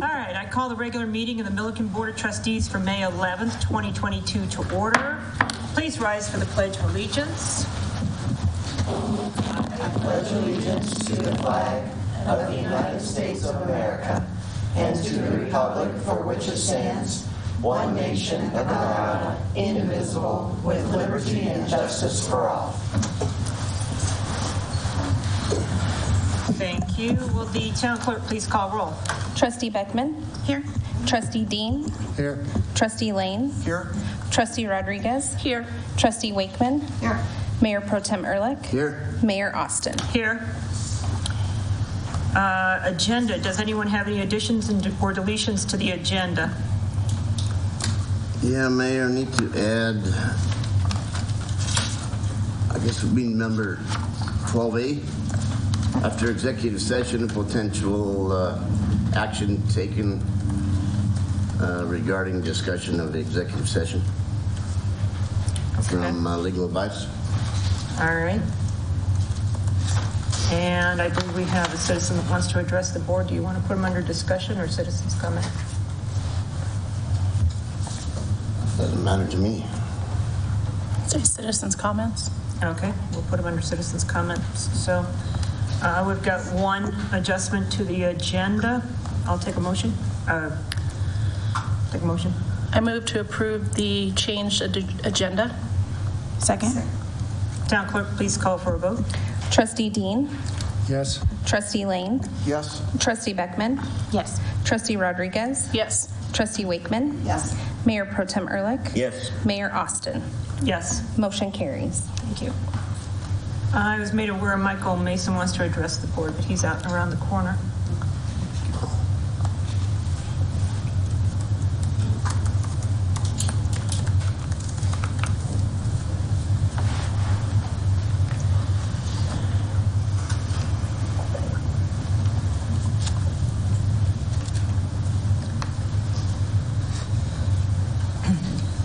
All right, I call the regular meeting of the Milliken Board of Trustees for May 11th, 2022 to order. Please rise for the Pledge of Allegiance. I pledge allegiance to the flag of the United States of America and to the republic for which it stands, one nation under God, indivisible, with liberty and justice for all. Thank you. Will the town clerk please call roll? Trustee Beckman? Here. Trustee Dean? Here. Trustee Lane? Here. Trustee Rodriguez? Here. Trustee Wakeman? Here. Mayor Pro Tem Ehrlich? Here. Mayor Austin? Here. Agenda. Does anyone have any additions or deletions to the agenda? Yeah, Mayor, need to add, I guess it would be number 12A. After executive session, potential action taken regarding discussion of the executive session from legal advice. All right. And I believe we have a citizen that wants to address the board. Do you want to put them under discussion or citizens' comment? Doesn't matter to me. Say citizens' comments. Okay, we'll put them under citizens' comments. So we've got one adjustment to the agenda. I'll take a motion. Take a motion. I move to approve the changed agenda. Second. Town clerk, please call for a vote. Trustee Dean? Yes. Trustee Lane? Yes. Trustee Beckman? Yes. Trustee Rodriguez? Yes. Trustee Wakeman? Yes. Mayor Pro Tem Ehrlich? Yes. Mayor Austin? Yes. Motion carries. Thank you. I was made aware Michael Mason wants to address the board, but he's out around the corner.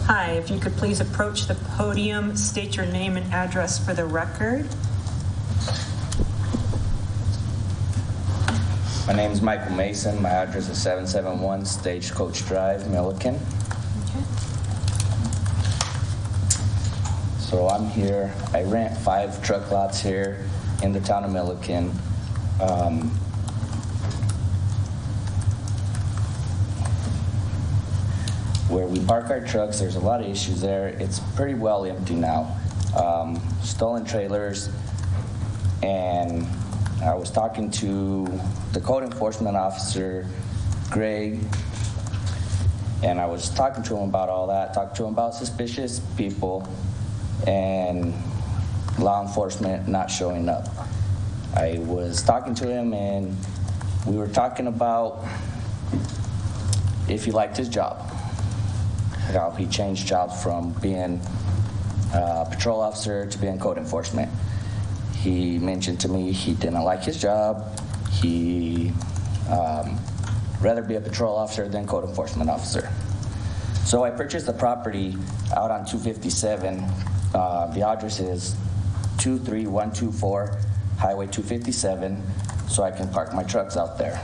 Hi, if you could please approach the podium, state your name and address for the record. My name is Michael Mason. My address is 771 Stagecoach Drive, Milliken. Okay. So I'm here. I rent 5 truck lots here in the town of Milliken. Where we park our trucks, there's a lot of issues there. It's pretty well empty now. Stolen trailers, and I was talking to the code enforcement officer, Greg, and I was talking to him about all that, talking to him about suspicious people and law enforcement not showing up. I was talking to him, and we were talking about if he liked his job. How he changed jobs from being a patrol officer to being code enforcement. He mentioned to me he didn't like his job. He rather be a patrol officer than code enforcement officer. So I purchased the property out on 257. The address is 23124 Highway 257, so I can park my trucks out there.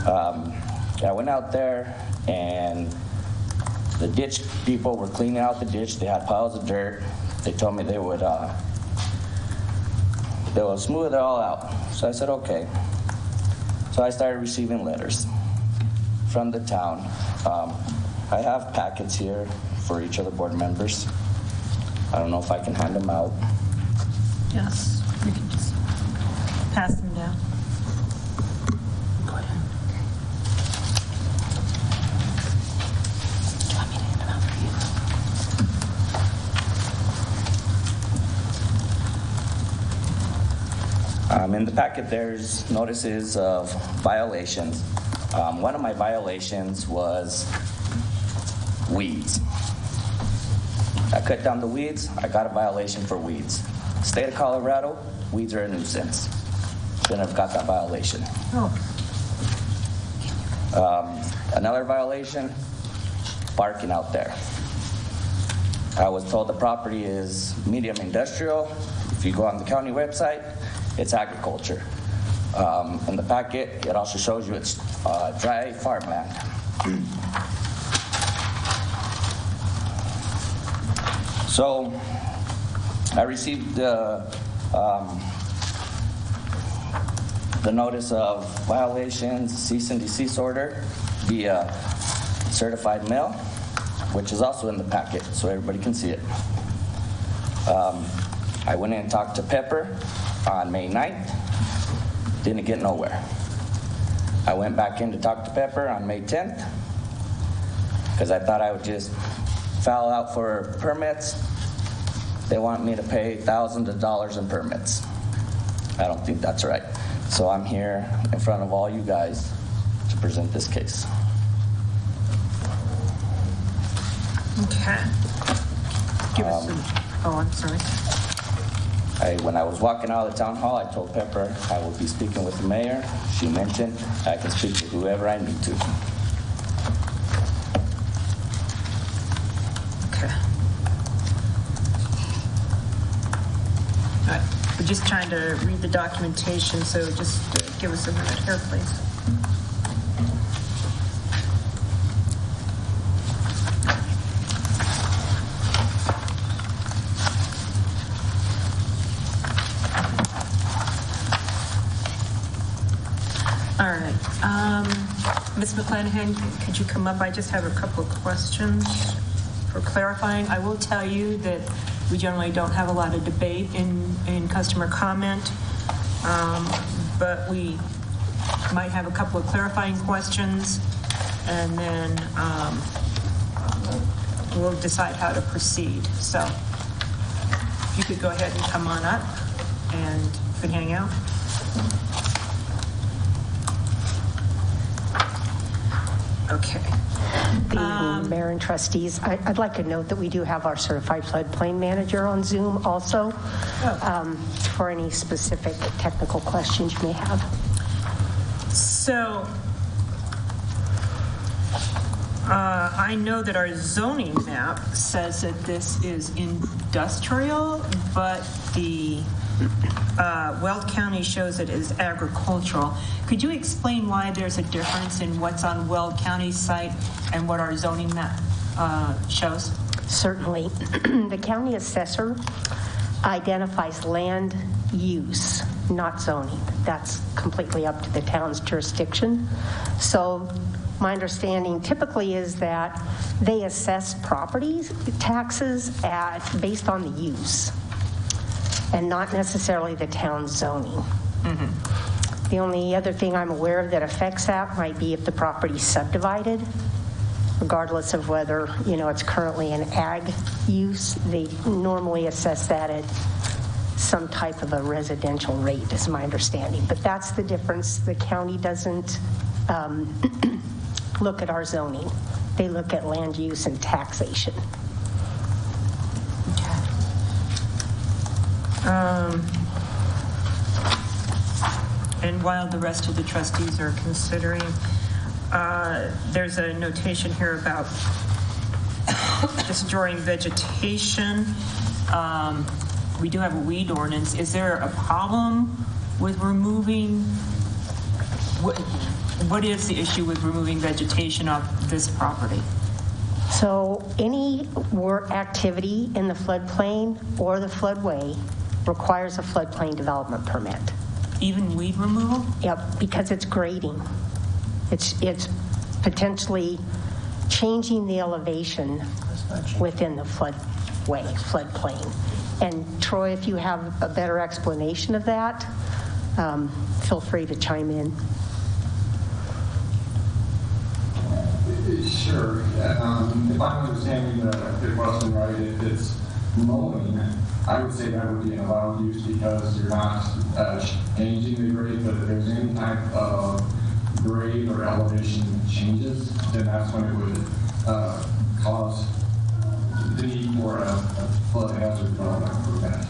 I went out there, and the ditch people were cleaning out the ditch. They had piles of dirt. They told me they would smooth it all out. So I said, okay. So I started receiving letters from the town. I have packets here for each of the board members. I don't know if I can hand them out. Yes, we can just pass them down. Go ahead. Do you want me to hand them out for you? In the packet, there's notices of violations. One of my violations was weeds. I cut down the weeds, I got a violation for weeds. State of Colorado, weeds are a nuisance. Shouldn't have got that violation. Oh, Another violation, parking out there. I was told the property is medium industrial. If you go on the county website, it's agriculture. In the packet, it also shows you it's dry farmland. So I received the notice of violations, cease and desist order via certified mail, which is also in the packet so everybody can see it. I went in and talked to Pepper on May 9th, didn't get nowhere. I went back in to talk to Pepper on May 10th because I thought I would just file out for permits. They want me to pay thousands of dollars in permits. I don't think that's right. So I'm here in front of all you guys to present this case. Okay. Give us some, I'm sorry. When I was walking out of the town hall, I told Pepper I will be speaking with the mayor. She mentioned I can speak to whoever I need to. Okay. All right. We're just trying to read the documentation, so just give us a minute here, please. All right. Ms. McClanahan, could you come up? I just have a couple of questions for clarifying. I will tell you that we generally don't have a lot of debate in customer comment, but we might have a couple of clarifying questions, and then we'll decide how to proceed. So if you could go ahead and come on up and you can hang out. Okay. Good evening, Mayor and trustees. I'd like to note that we do have our certified floodplain manager on Zoom also for any specific technical questions you may have. So I know that our zoning map says that this is industrial, but the Weld County shows it as agricultural. Could you explain why there's a difference in what's on Weld County's site and what our zoning map shows? Certainly. The county assessor identifies land use, not zoning. That's completely up to the town's jurisdiction. So my understanding typically is that they assess property taxes based on the use and not necessarily the town's zoning. Mm-hmm. The only other thing I'm aware of that affects that might be if the property's subdivided, regardless of whether, it's currently an ag use. They normally assess that at some type of a residential rate, is my understanding. But that's the difference. The county doesn't look at our zoning. They look at land use and taxation. And while the rest of the trustees are considering, there's a notation here about destroying vegetation. We do have a weed ordinance. Is there a problem with removing, what is the issue with removing vegetation off this property? So any work activity in the floodplain or the floodway requires a floodplain development permit. Even weed removal? Yep, because it's grading. It's potentially changing the elevation within the floodplain. And Troy, if you have a better explanation of that, feel free to chime in. Sure. If I'm understanding the question right, if it's mowing, I would say that would be an allowed use because you're not changing the grade, but if there's any type of grade or elevation changes, then that's when it would cause the need for a flood hazard development permit.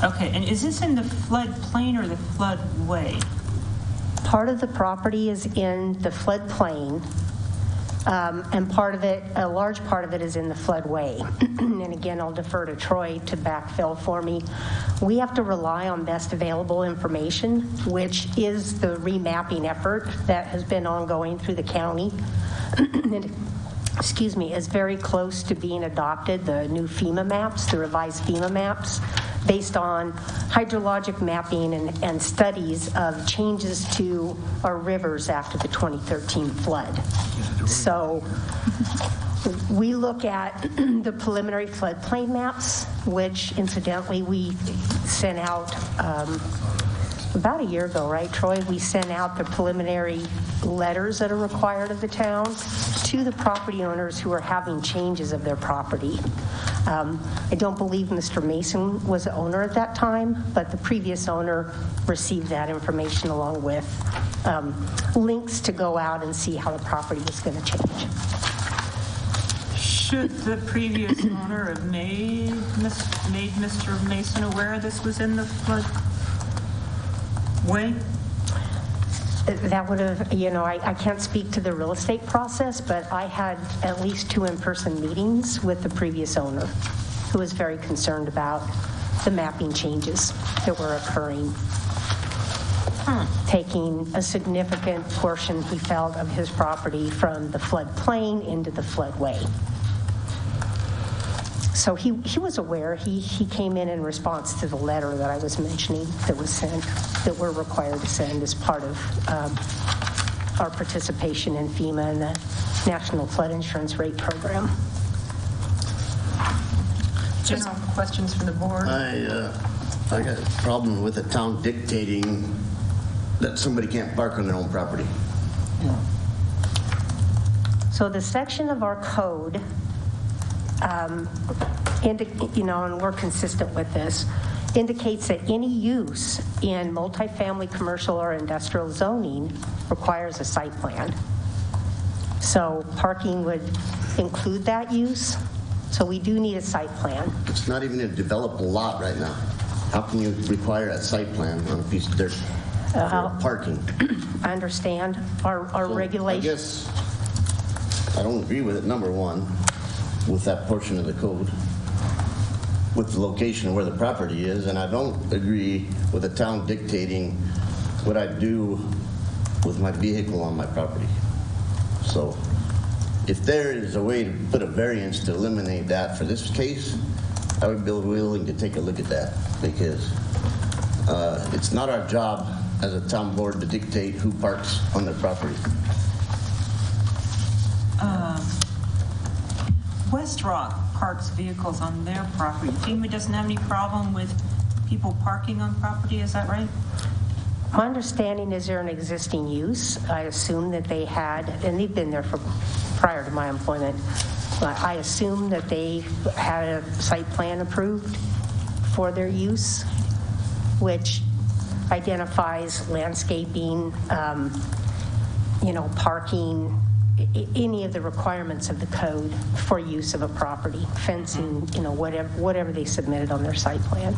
Okay, and is this in the floodplain or the floodway? Part of the property is in the floodplain. And part of it, a large part of it is in the floodway. And again, I'll defer to Troy to backfill for me. We have to rely on best available information, which is the remapping effort that has been ongoing through the county. And, excuse me, is very close to being adopted, the new FEMA maps, the revised FEMA maps, based on hydrologic mapping and studies of changes to our rivers after the 2013 flood. So we look at the preliminary floodplain maps, which incidentally we sent out about a year ago, right, Troy? We sent out the preliminary letters that are required of the town to the property owners who are having changes of their property. I don't believe Mr. Mason was the owner at that time, but the previous owner received that information along with links to go out and see how the property was going to change. Should the previous owner have made Mr. Mason aware this was in the floodway? That would have, I can't speak to the real estate process, but I had at least 2 in-person meetings with the previous owner who was very concerned about the mapping changes that were occurring, taking a significant portion, he felt, of his property from the floodplain into the floodway. So he was aware. He came in response to the letter that I was mentioning that was sent, that we're required to send as part of our participation in FEMA and the National Flood Insurance Rate Program. General questions from the board? I got a problem with the town dictating that somebody can't park on their own property. So the section of our code, and we're consistent with this, indicates that any use in multifamily, commercial, or industrial zoning requires a site plan. So parking would include that use. So we do need a site plan. It's not even a developable lot right now. How can you require a site plan on a piece of dirt for parking? I understand our So regulations. I guess I don't agree with it, number one, with that portion of the code, with the location of where the property is, and I don't agree with the town dictating what I do with my vehicle on my property. So if there is a way to put a variance to eliminate that for this case, I would be willing to take a look at that, because it's not our job as a town board to dictate who parks on their property. West Rock parks vehicles on their property. FEMA doesn't have any problem with people parking on property, is that right? My understanding is they're an existing use. I assume that they had, and they've been there for prior to my employment, but I assume that they had a site plan approved for their use, which identifies landscaping, parking, any of the requirements of the code for use of a property, fencing, whatever they submitted on their site plan.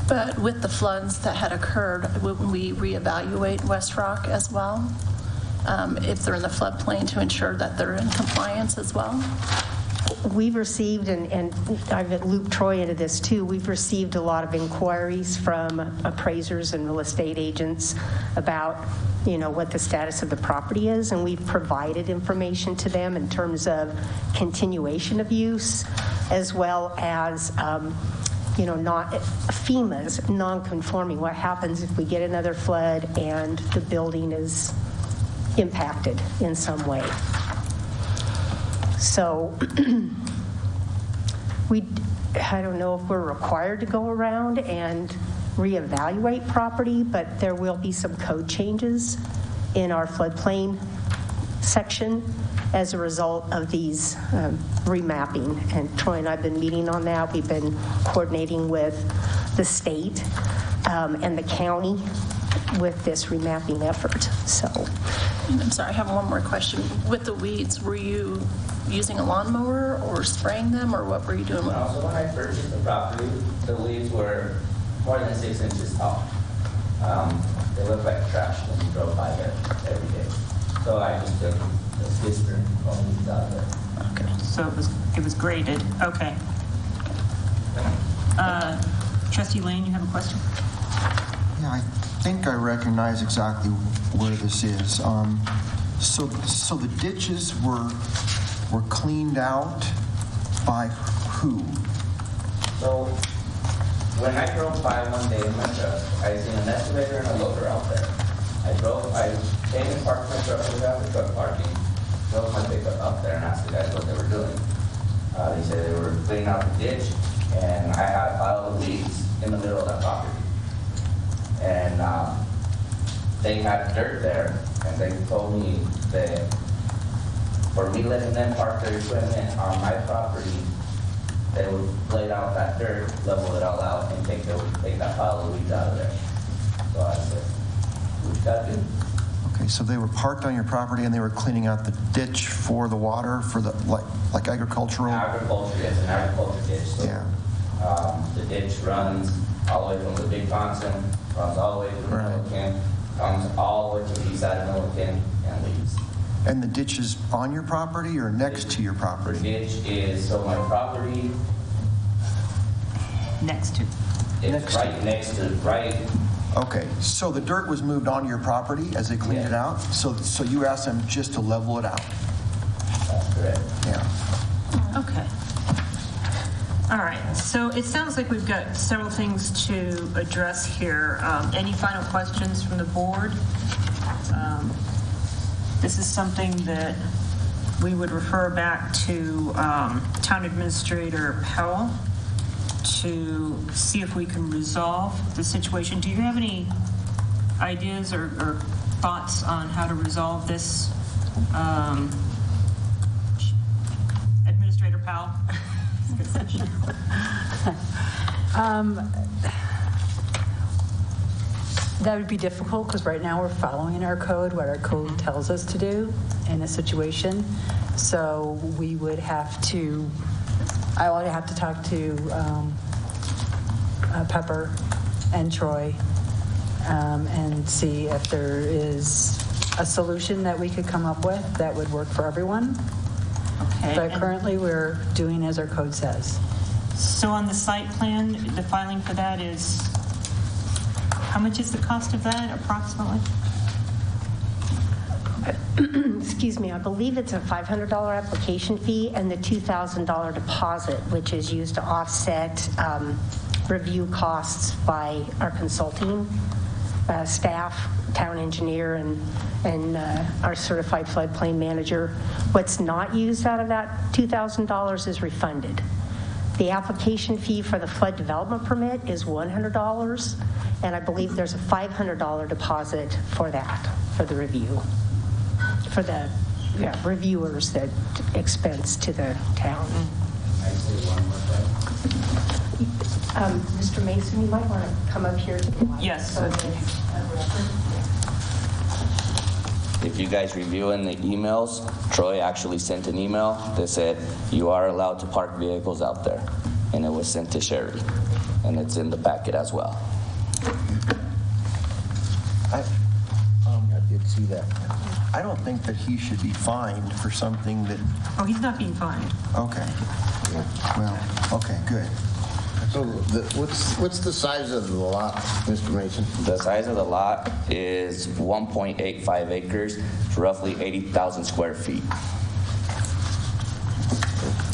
But with the floods that had occurred, wouldn't we reevaluate West Rock as well? If they're in the floodplain, to ensure that they're in compliance as well? We've received, and I've looped Troy into this too, we've received a lot of inquiries from appraisers and real estate agents about, what the status of the property is, and we've provided information to them in terms of continuation of use, as well as, not FEMA's non-conforming. What happens if we get another flood and the building is impacted in some way? So I don't know if we're required to go around and reevaluate property, but there will be some code changes in our floodplain section as a result of these remapping. And Troy and I have been meeting on that. We've been coordinating with the state and the county with this remapping effort. So, I'm sorry, I have one more question. With the weeds, were you using a lawnmower or spraying them, or what were you doing with them? So when I purchased the property, the leaves were more than 6 inches tall. They looked like trash when you drove by there every day. So I just took the sister and all these out there. So it was graded, okay. Trustee Lane, you have a question? Yeah, I think I recognize exactly where this is. So the ditches were cleaned out by who? So when I drove by one day in my truck, I seen an excavator and a loader out there. I came and parked my truck without the truck parking, drove my pickup up there and asked the guys what they were doing. They said they were cleaning out the ditch, and I had a pile of weeds in the middle of that property. And they had dirt there, and they told me that for me letting them park their equipment on my property, they would blade out that dirt, level it all out, and take that pile of weeds out of there. So I said, what you gotta do? Okay, so they were parked on your property and they were cleaning out the ditch for the water, for the, like agricultural? Agriculture, it's an agriculture ditch. So, Yeah. the ditch runs all the way from the Big Thompson, runs all the way to Right. Milliken, comes all the way to the east side of Milliken, and leaves. And the ditch is on your property or next to your The property? ditch is, so my property, Next to. it's right next to, right, Okay, so the dirt was moved onto your property as they cleaned it Yeah. out? So you asked them just to level it out? that's correct. Yeah. Okay. All right, so it sounds like we've got several things to address here. Any final questions from the board? This is something that we would refer back to Town Administrator Powell to see if we can resolve the situation. Do you have any ideas or thoughts on how to resolve this? Administrator Powell? That would be difficult because right now we're following our code, what our code tells us to do in a situation. So we would have to, I would have to talk to Pepper and Troy and see if there is a solution that we could come up with that would work for everyone. Okay. But and currently, we're doing as our code says. So on the site plan, the filing for that is, how much is the cost of that approximately? Excuse me, I believe it's a $500 application fee and the $2,000 deposit, which is used to offset review costs by our consulting staff, town engineer, and our certified floodplain manager. What's not used out of that $2,000 is refunded. The application fee for the flood development permit is $100, and I believe there's a $500 deposit for that, for the review, for the reviewers that expense to the town. I say one more thing. Mr. Mason, you might want to come up here to the mic. Yes. So that, If you guys review in the emails, Troy actually sent an email that said, you are allowed to park vehicles out there. And it was sent to Sherry. And it's in the packet as well. I did see that. I don't think that he should be fined for something that, Oh, he's not being fined. okay. Well, okay, good. So what's the size of the lot, Mr. Mason? The size of the lot is 1.85 acres, roughly 80,000 square feet.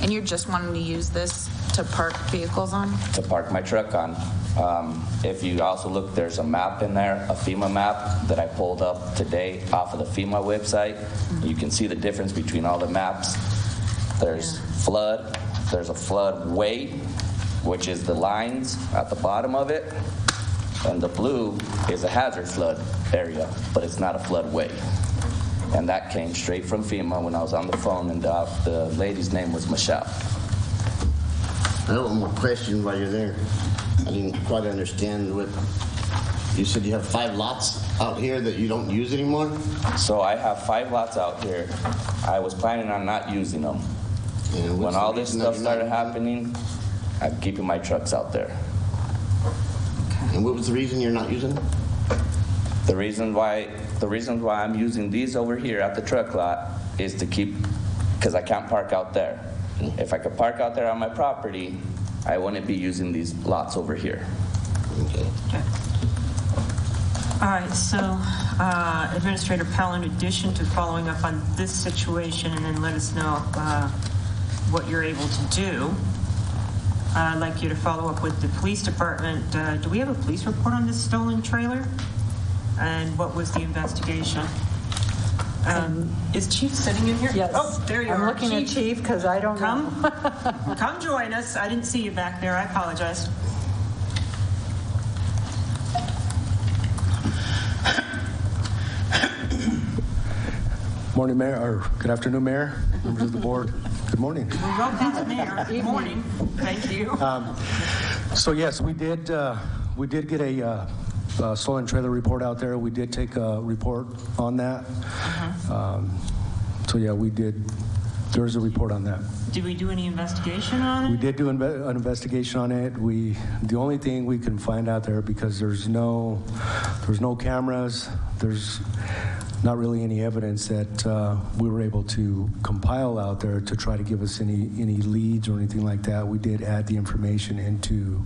And you're just wanting to use this to park vehicles on? To park my truck on. If you also look, there's a map in there, a FEMA map that I pulled up today off of the FEMA website. You can see the difference between all the maps. There's flood, there's a floodway, which is the lines at the bottom of it, and the blue is a hazard flood area, but it's not a floodway. And that came straight from FEMA when I was on the phone, and the lady's name was Michelle. I have one more question while you're there. I didn't quite understand what, you said you have 5 lots out here that you don't use anymore? So I have 5 lots out here. I was planning on not using them. And what's When the all this reason stuff that you're started not- happening, I'm keeping my trucks out there. And what was the reason you're not using them? The reason why I'm using these over here at the truck lot is to keep, because I can't park out there. If I could park out there on my property, I wouldn't be using these lots over here. Okay. All right, so Administrator Powell, in addition to following up on this situation and then let us know what you're able to do, I'd like you to follow up with the police department. Do we have a police report on this stolen trailer? And what was the investigation? Is Chief sitting in here? Yes. Oh, there you are. I'm looking at Chief because I don't know. Come join us. I didn't see you back there. I apologize. Morning, Mayor, or good afternoon, Mayor, members of the board. Good morning. We wrote that to Mayor. Good morning. Thank you. So yes, we did get a stolen trailer report out there. We did take a report on that. So yeah, we did. There was a report on that. Did we do any investigation on it? We did do an investigation on it. The only thing we can find out there, because there's no cameras, there's not really any evidence that we were able to compile out there to try to give us any leads or anything like that. We did add the information into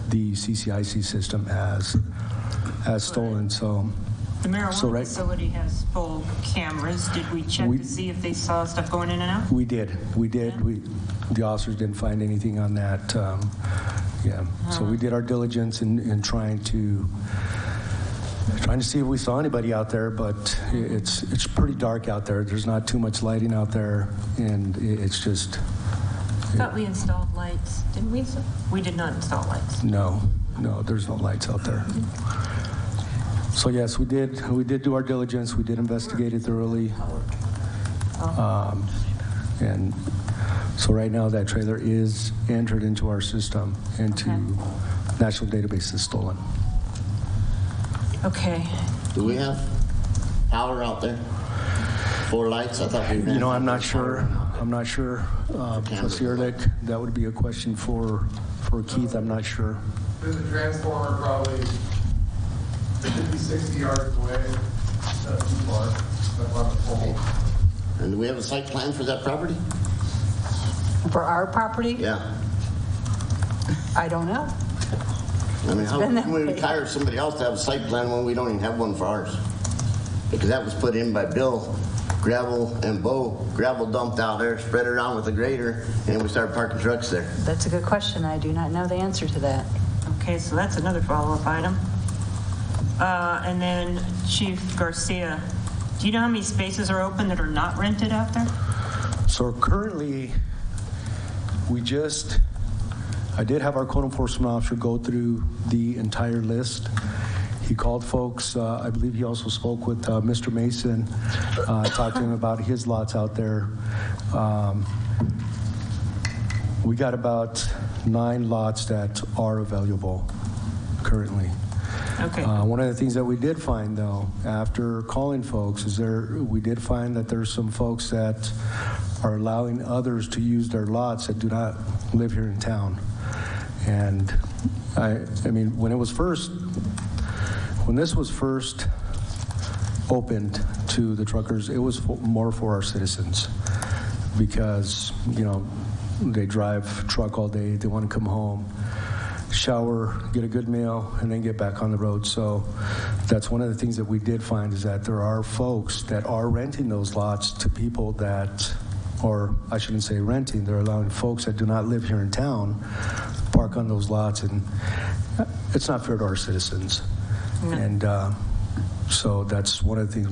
the CCIC system as stolen. So the marijuana facility has full cameras. Did we check to see if they saw stuff going in and out? We did. The officers didn't find anything on that. So we did our diligence in trying to see if we saw anybody out there, but it's pretty dark out there. There's not too much lighting out there, and it's just. I thought we installed lights. Didn't we? We did not install lights. No, there's no lights out there. So yes, we did do our diligence. We did investigate it thoroughly. And so right now that trailer is entered into our system, into national database as stolen. Okay. Do we have power out there? 4 lights? I thought we ran. I'm not sure. Trustee Ehrlich, that would be a question for Keith. I'm not sure. There's a transformer probably 50, 60 yards away. Not too far. That's on the pole. And do we have a site plan for that property? For our property? Yeah. I don't know. I mean, how been that can we way. retire somebody else to have a site plan when we don't even have one for ours? Because that was put in by Bill, gravel and Bo, gravel dumped out there, spread it around with a grader, and we started parking trucks there. That's a good question. I do not know the answer to that. Okay, so that's another follow-up item. And then Chief Garcia, do you know how many spaces are open that are not rented out there? So currently, I did have our code enforcement officer go through the entire list. He called folks. I believe he also spoke with Mr. Mason, talked to him about his lots out there. We got about 9 lots that are available currently. Okay. One of the things that we did find, though, after calling folks, we did find that there's some folks that are allowing others to use their lots that do not live here in town. And I mean, when this was first opened to the truckers, it was more for our citizens because, they drive truck all day, they want to come home, shower, get a good meal, and then get back on the road. So that's one of the things that we did find is that there are folks that are renting those lots to people that, or I shouldn't say renting, they're allowing folks that do not live here in town park on those lots, and it's not fair to our citizens. No. And so that's one of the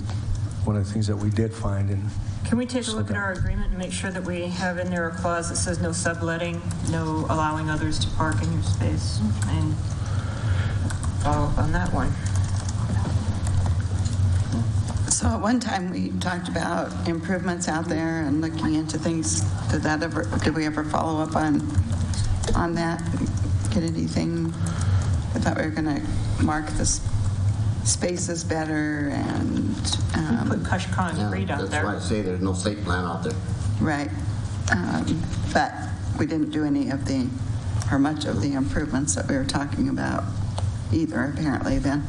things that we did find. And can we take a look at our agreement and make sure that we have in there a clause that says no subletting, no allowing others to park in your space, and follow up on that one? So at one time we talked about improvements out there and looking into things. Did we ever follow up on that? Get anything? I thought we were going to mark the spaces better and put crushed concrete out there. That's why I say there's no site plan out there. Right, but we didn't do any of much of the improvements that we were talking about either. Apparently, then.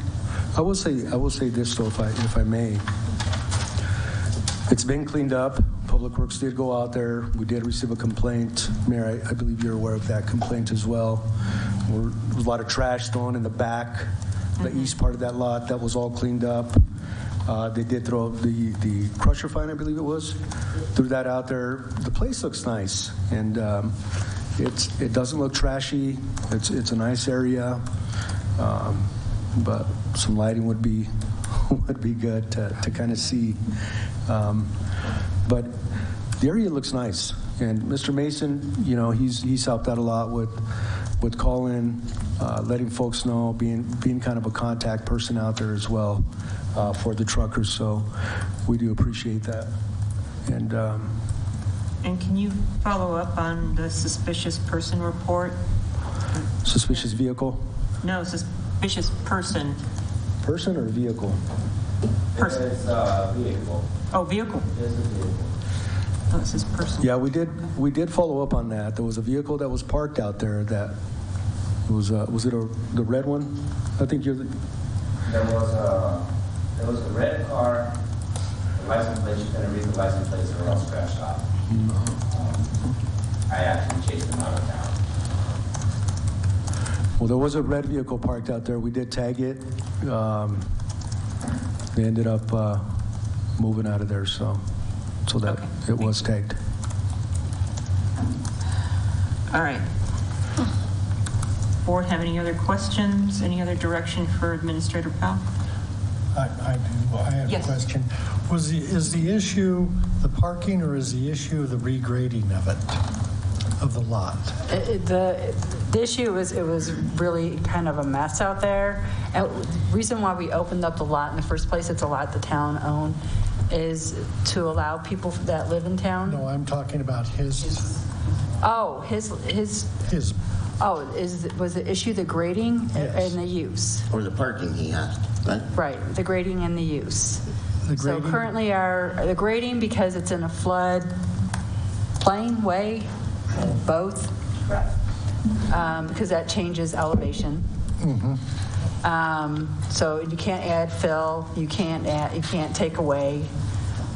I will say this though, if I may. It's been cleaned up. Public Works did go out there. We did receive a complaint. Mayor, I believe you're aware of that complaint as well. There was a lot of trash thrown in the back, the east part of that lot. That was all cleaned up. They did throw the crusher fine, I believe it was, threw that out there. The place looks nice, and it doesn't look trashy. It's a nice area, but some lighting would be good to kind of see. But the area looks nice, and Mr. Mason, he's helped out a lot with calling, letting folks know, being kind of a contact person out there as well for the truckers. So we do appreciate that. And can you follow up on the suspicious person report? Suspicious vehicle? No, suspicious person. Person or vehicle? Person. It's vehicle. Oh, vehicle. It's a vehicle. Oh, it says person. Yeah, we did follow up on that. There was a vehicle that was parked out there that was it the red one? I think you're the... There was a red car. The license plate, you couldn't read the license plates, they were all scratched off. I actually chased them out of town. Well, there was a red vehicle parked out there. We did tag it. They ended up moving out of there, so that it was tagged. All right. Board have any other questions? Any other direction for Administrator Powell? I do. I have Yes. a question. Is the issue the parking, or is the issue the regrading of the lot? The issue was it was really kind of a mess out there. And the reason why we opened up the lot in the first place, it's a lot the town owned, is to allow people that live in town. No, I'm talking about his. Oh, his. Oh, was the issue the grading Yes. and the use? Or the parking he has, right? Right, the grading and the use. The So grading? currently the grading, because it's in a flood plain way, both, because that changes elevation. So you can't add fill, you can't take away.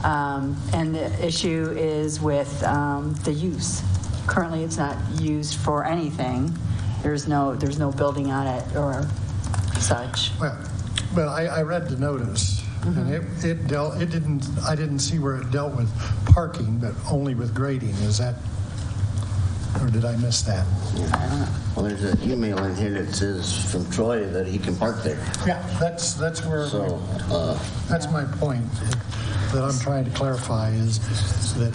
And the issue is with the use. Currently, it's not used for anything. There's no building on it or such. Well, I read the notice, and I didn't see where it dealt with parking, but only with grading. Is that, or did I miss that? Well, there's an email in here that says from Troy that he can park there. Yeah, that's where. So, That's my point that I'm trying to clarify, is that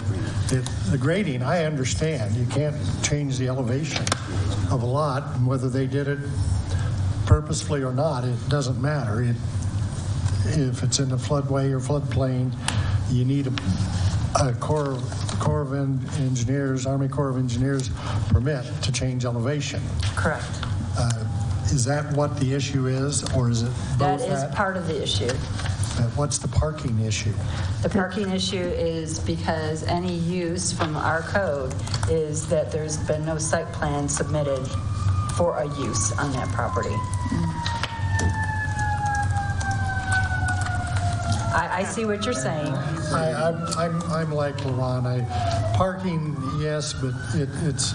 the grading, I understand. You can't change the elevation of a lot, and whether they did it purposefully or not, it doesn't matter. If it's in the floodway or floodplain, you need a Army Corps of Engineers permit to change elevation. Correct. Is that what the issue is, or is it both? That is part of the issue. What's the parking issue? The parking issue is because any use from our code is that there's been no site plan submitted for a use on that property. I see what you're saying. I'm like Laron. Parking, yes, but it's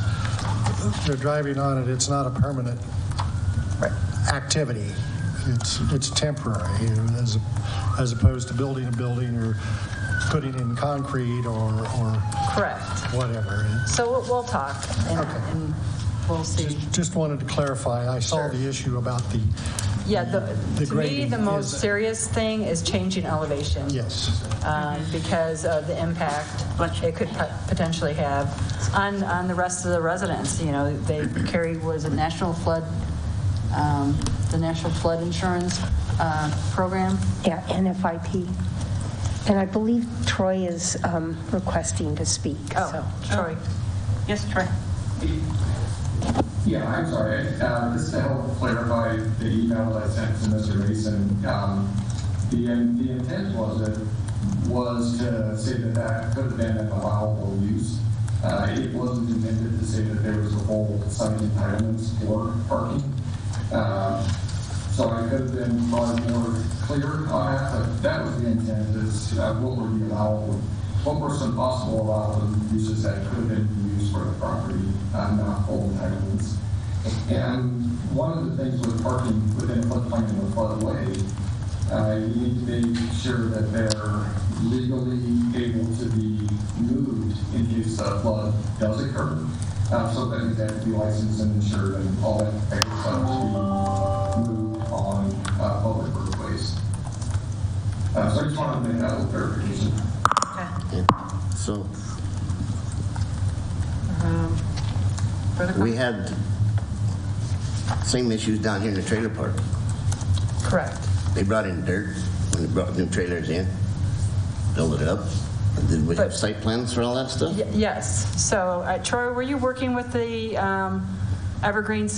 they're driving on it. It's not a permanent activity. It's temporary, as opposed to building a building or putting in concrete or Correct. Whatever. So we'll talk and we'll see. Just wanted to clarify. I saw the issue about the. Yeah, to me, grading the most is- serious thing is changing elevation. Yes. Because of the impact it could potentially have on the rest of the residents. They carry, was it National Flood, the National Flood Insurance Program? Yeah, NFIP. And I believe Troy is requesting to speak. Oh, Troy. Yes, Troy. Yeah, I'm sorry. Just to help clarify the email I sent to Mr. Mason, the intent was to say that could have been an allowable use. It wasn't intended to say that there was a whole site entitlements for parking. So I could have been probably more clear on that, but that was the intent, is what were the allowable, what were some possible allowable uses that could have been used for the property, not full entitlements. And one of the things with parking within a floodplain and a floodway, you need to make sure that they're legally able to be moved in case a flood does occur. So that they have to be licensed and insured and all that type of stuff to be moved on public roadways. So I just wanted to make that a little clarification. So Further we comment? had same issues down here in the trailer park. Correct. They brought in dirt when they brought new trailers in, built it up. And did we have site plans for all that stuff? Yes. So, Troy, were you working with the Evergreen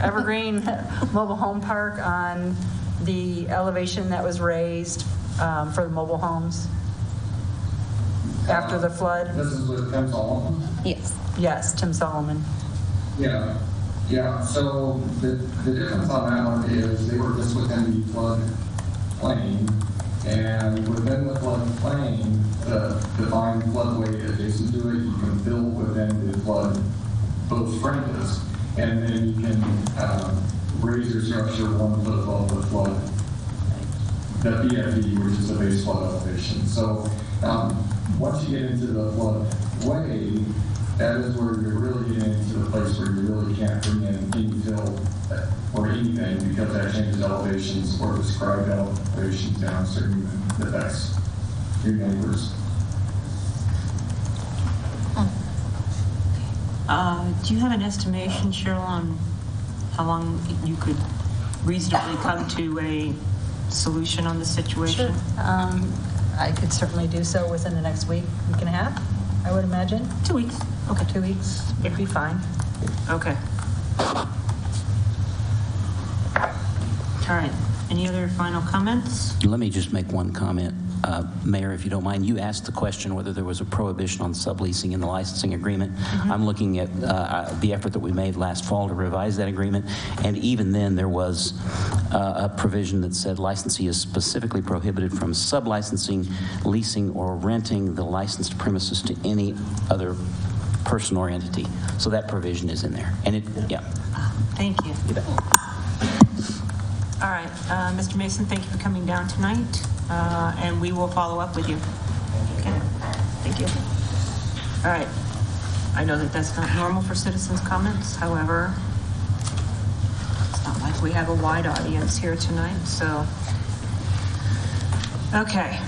Evergreen Mobile Home Park on the elevation that was raised for the mobile homes after the flood? This is with Tim Solomon? Yes. Yes, Tim Solomon. Yeah. So the difference on that one is they were just within the flood plain. And within the floodplain, the defined floodway adjacent to it, you can build within the flood, those fringes, and then you can raise your structure 1 foot above the flood, the BFE, which is the base flood elevation. So once you get into the floodway, that is where you're really getting into the place where you really can't bring in any fill or anything, because that changes elevations or described elevations downstream and affects your neighbors. Do you have an estimation, Cheryl, on how long you could reasonably come to a solution on the situation? Sure. I could certainly do so within the next week and a half, I would imagine. 2 weeks. Okay, 2 weeks would be fine. Okay. All right. Any other final comments? Let me just make one comment. Mayor, if you don't mind, you asked the question whether there was a prohibition on subleasing in the licensing agreement. I'm looking at the effort that we made last fall to revise that agreement, and even then there was a provision that said licensee is specifically prohibited from sublicensing, leasing, or renting the licensed premises to any other person or entity. So that provision is in there. And Thank you. You bet. All right. Mr. Mason, thank you for coming down tonight, and we will follow up with you. Okay. Thank you. All right. I know that that's not normal for citizens' comments. However, it's not like we have a wide audience here tonight, so. Okay.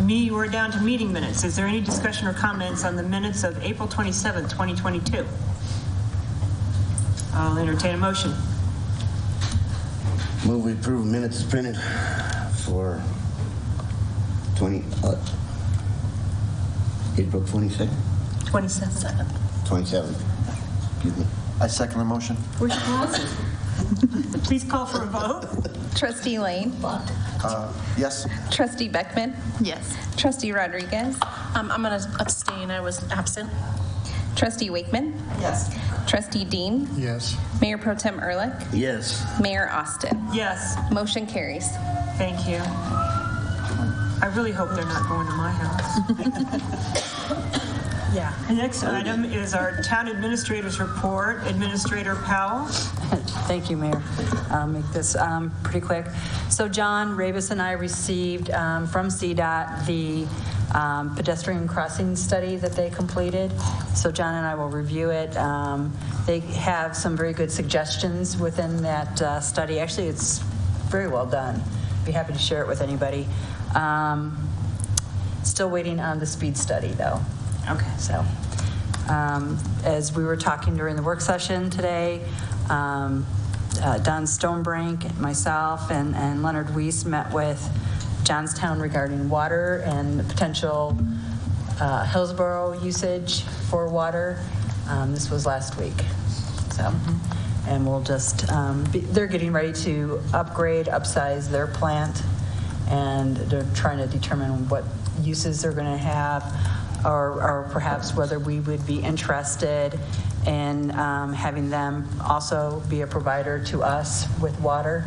We're down to meeting minutes. Is there any discussion or comments on the minutes of April 27th, 2022? I'll entertain a motion. Move we approve minutes printed for April 22nd? 27th. Excuse me. I second the motion. Where's your glasses? Please call for a vote. Trustee Lane? Yes. Trustee Beckman? Yes. Trustee Rodriguez? I'm going to abstain. I was absent. Trustee Wakeman? Yes. Trustee Dean? Yes. Mayor Pro Tem Ehrlich? Yes. Mayor Austin? Yes. Motion carries. Thank you. I really hope they're not going to my house. Yeah. The next item is our town administrator's report. Administrator Powell. Thank you, Mayor. I'll make this pretty quick. So John Rabus and I received from CDOT the pedestrian crossing study that they completed. So John and I will review it. They have some very good suggestions within that study. Actually, it's very well done. Be happy to share it with anybody. Still waiting on the speed study, though. Okay. So, as we were talking during the work session today, Don Stonebrink, myself, and Leonard Weiss met with Johnstown regarding water and the potential Hillsborough usage for water. This was last week. So, and we'll just, they're getting ready to upsize their plant, and they're trying to determine what uses they're going to have, or perhaps whether we would be interested and having them also be a provider to us with water.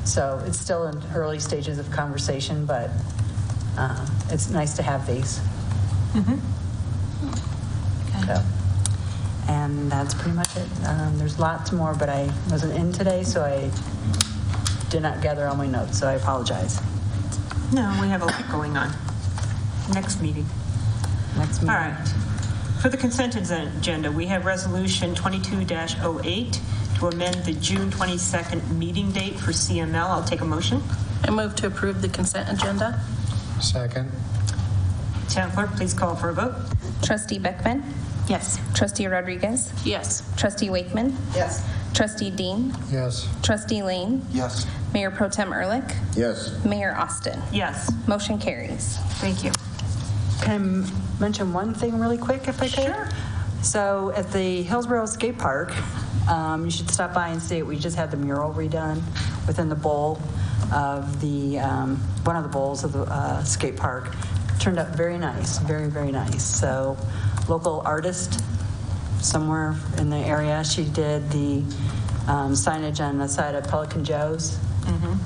So it's still in early stages of conversation, but it's nice to have these. So, and that's pretty much it. There's lots more, but I wasn't in today, so I did not gather all my notes, so I apologize. No, we have a lot going on. Next meeting. Next meeting. All right. For the consent agenda, we have Resolution 22-08 to amend the June 22nd meeting date for CML. I'll take a motion. I move to approve the consent agenda. Second. Town Clerk, please call for a vote. Trustee Beckman? Yes. Trustee Rodriguez? Yes. Trustee Wakeman? Yes. Trustee Dean? Yes. Trustee Lane? Yes. Mayor Pro Tem Ehrlich? Yes. Mayor Austin? Yes. Motion carries. Thank you. Can I mention one thing really quick, if I could? Sure. So at the Hillsborough Skate Park, you should stop by and see it. We just had the mural redone within the bowl of the, one of the bowls of the skate park. Turned out very nice, very, very nice. So local artist somewhere in the area, she did the signage on the side of Pelican Joe's.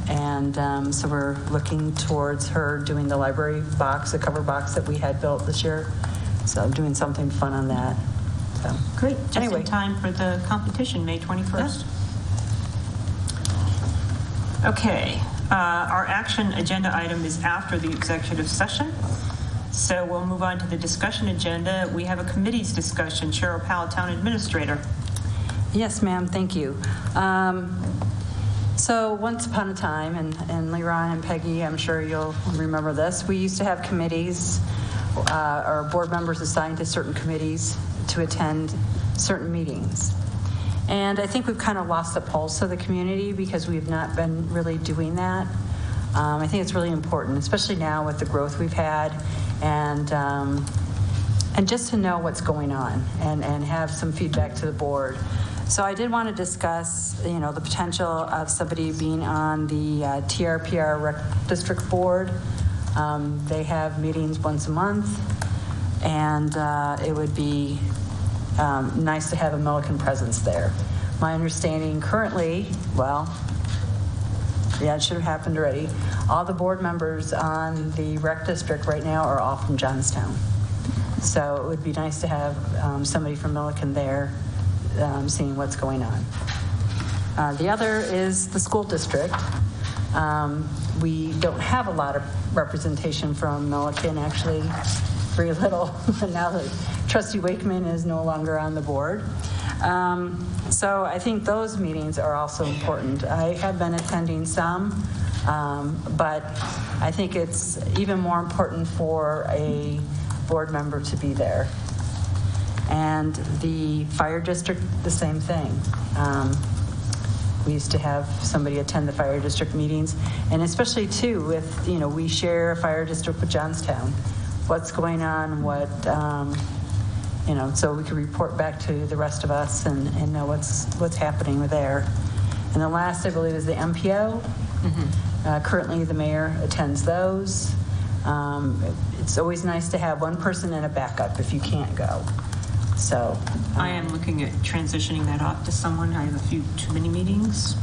And so we're looking towards her doing the library box, the cover box that we had built this year. So doing something fun on that. So, Great. Just anyway. in time for the competition, May 21st. Okay. Our action agenda item is after the executive session. So we'll move on to the discussion agenda. We have a committee's discussion. Cheryl Powell, Town Administrator. Yes, ma'am, thank you. So once upon a time, and Leron and Peggy, I'm sure you'll remember this, we used to have committees, or board members assigned to certain committees to attend certain meetings. And I think we've kind of lost the pulse of the community because we've not been really doing that. I think it's really important, especially now with the growth we've had, and just to know what's going on and have some feedback to the board. So I did want to discuss, the potential of somebody being on the TRPR Rec District Board. They have meetings once a month, and it would be nice to have a Milliken presence there. My understanding currently, it should have happened already. All the board members on the Rec District right now are all from Johnstown. So it would be nice to have somebody from Milliken there seeing what's going on. The other is the school district. We don't have a lot of representation from Milliken, actually, very little. Now that Trustee Wakeman is no longer on the board. So I think those meetings are also important. I have been attending some, but I think it's even more important for a board member to be there. And the fire district, the same thing. We used to have somebody attend the fire district meetings, and especially too with, we share a fire district with Johnstown. What's going on, so we can report back to the rest of us and know what's happening with there. And the last, I believe, is the MPO. Currently, the mayor attends those. It's always nice to have one person and a backup if you can't go. So I am looking at transitioning that off to someone. I have a few too many meetings.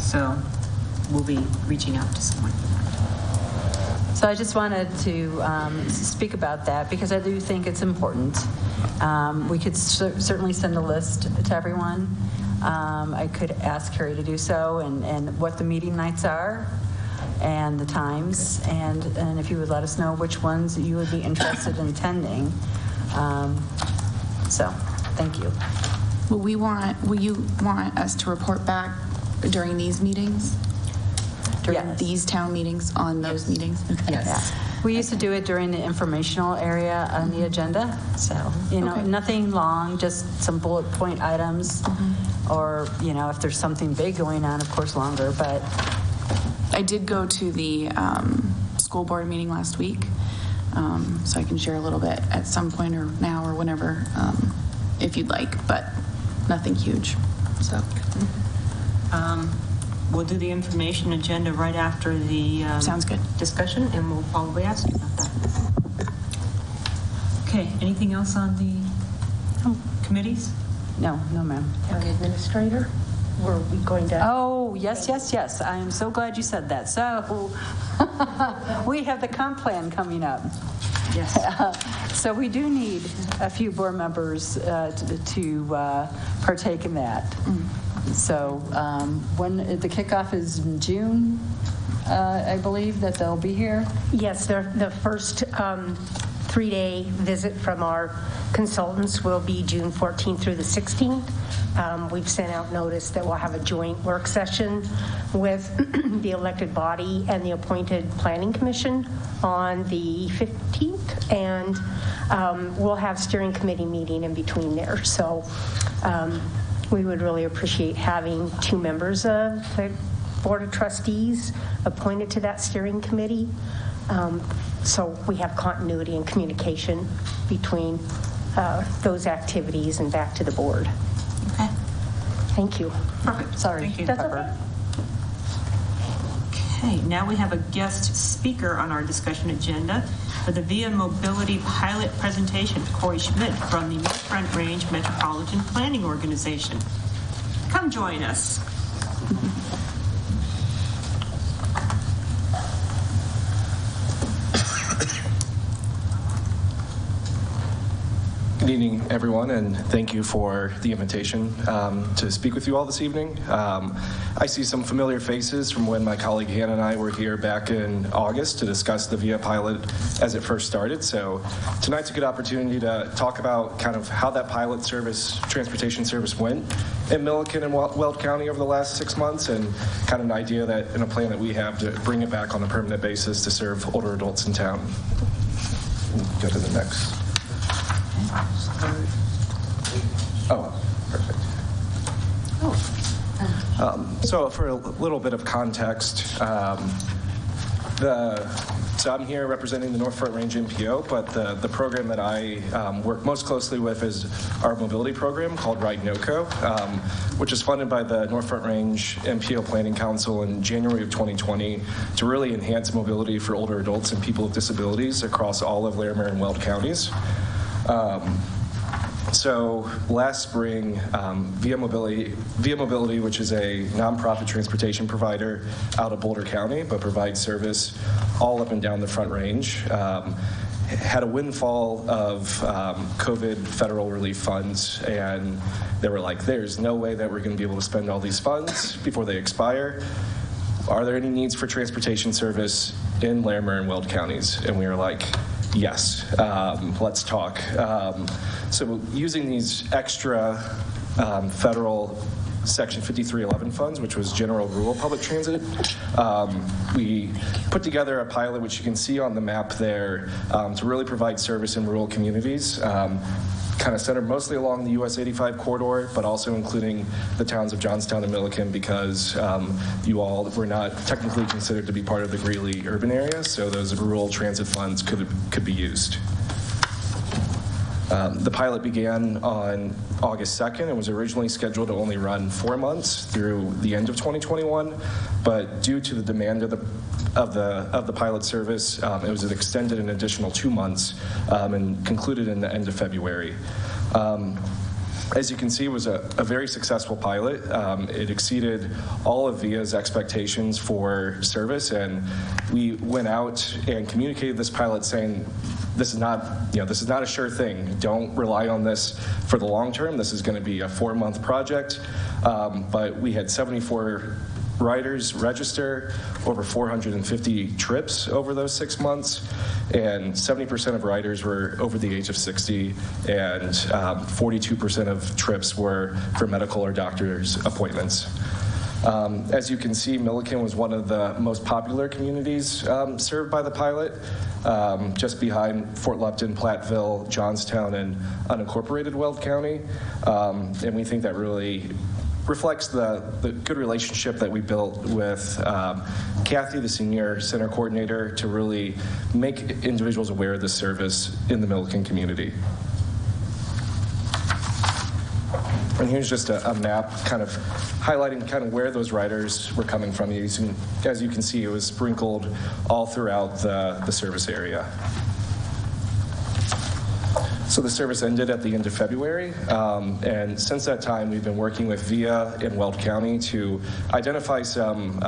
So we'll be reaching out to someone for that. So I just wanted to speak about that because I do think it's important. We could certainly send a list to everyone. I could ask Carrie to do so and what the meeting nights are and the times, and if you would let us know which ones you would be interested in attending. So, thank you. Will you want us to report back during these meetings? During these town meetings on those meetings? Okay. Yes. We used to do it during the informational area on the agenda. So, nothing long, just some bullet point items. Or, if there's something big going on, of course, longer. But I did go to the school board meeting last week. So I can share a little bit at some point or now or whenever, if you'd like, but nothing huge. So we'll do the information agenda right after the sounds good discussion, and we'll probably ask you about that. Okay. Anything else on the Committees? No, ma'am. County Administrator, were we going to? Oh, yes. I am so glad you said that. So we have the comp plan coming up. Yes. So we do need a few board members to partake in that. So when the kickoff is in June, I believe that they'll be here. Yes, the first 3-day visit from our consultants will be June 14th through the 16th. We've sent out notice that we'll have a joint work session with the elected body and the appointed planning commission on the 15th, and we'll have steering committee meeting in between there. So we would really appreciate having 2 members of the Board of Trustees appointed to that steering committee. So we have continuity and communication between those activities and back to the board. Okay. Thank you. Perfect. Sorry. Thank you. That's Pepper. Okay, now we have a guest speaker on our discussion agenda for the Via Mobility pilot presentation, Corey Schmidt from the North Front Range Metropolitan Planning Organization. Come join us. Good evening, everyone, and thank you for the invitation to speak with you all this evening. I see some familiar faces from when my colleague Hannah and I were here back in August to discuss the VIA pilot as it first started. So tonight's a good opportunity to talk about kind of how that pilot service, transportation service went in Milliken and Weld County over the last 6 months, and kind of an idea that and a plan that we have to bring it back on a permanent basis to serve older adults in town. Go to the next. Oh, perfect. So for a little bit of context, so I'm here representing the North Front Range MPO, but the program that I work most closely with is our mobility program called Ride NoCo, which is funded by the North Front Range MPO Planning Council in January of 2020 to really enhance mobility for older adults and people with disabilities across all of Larimer and Weld counties. So last spring, Via Mobility, which is a nonprofit transportation provider out of Boulder County, but provides service all up and down the Front Range, had a windfall of COVID federal relief funds, and they were like, there's no way that we're going to be able to spend all these funds before they expire. Are there any needs for transportation service in Larimer and Weld counties? And we were like, yes, let's talk. So using these extra federal Section 5311 funds, which was General Rural Public Transit, we put together a pilot, which you can see on the map there, to really provide service in rural communities, kind of centered mostly along the US 85 corridor, but also including the towns of Johnstown and Milliken, because you all were not technically considered to be part of the Greeley urban area, so those rural transit funds could be used. The pilot began on August 2nd and was originally scheduled to only run 4 months through the end of 2021, but due to the demand of the pilot service, it was extended an additional 2 months and concluded in the end of February. As you can see, it was a very successful pilot. It exceeded all of VIA's expectations for service, and we went out and communicated this pilot saying, this is not a sure thing. Don't rely on this for the long term. This is going to be a 4-month project, but we had 74 riders register, over 450 trips over those 6 months, and 70% of riders were over the age of 60, and 42% of trips were for medical or doctor's appointments. As you can see, Milliken was one of the most popular communities served by the pilot, just behind Fort Lupton, Platteville, Johnstown, and unincorporated Weld County, and we think that really reflects the good relationship that we built with Kathy, the senior center coordinator, to really make individuals aware of the service in the Milliken community. And here's just a map kind of highlighting kind of where those riders were coming from. As you can see, it was sprinkled all throughout the service area. So the service ended at the end of February, and since that time, we've been working with VIA in Weld County to identify some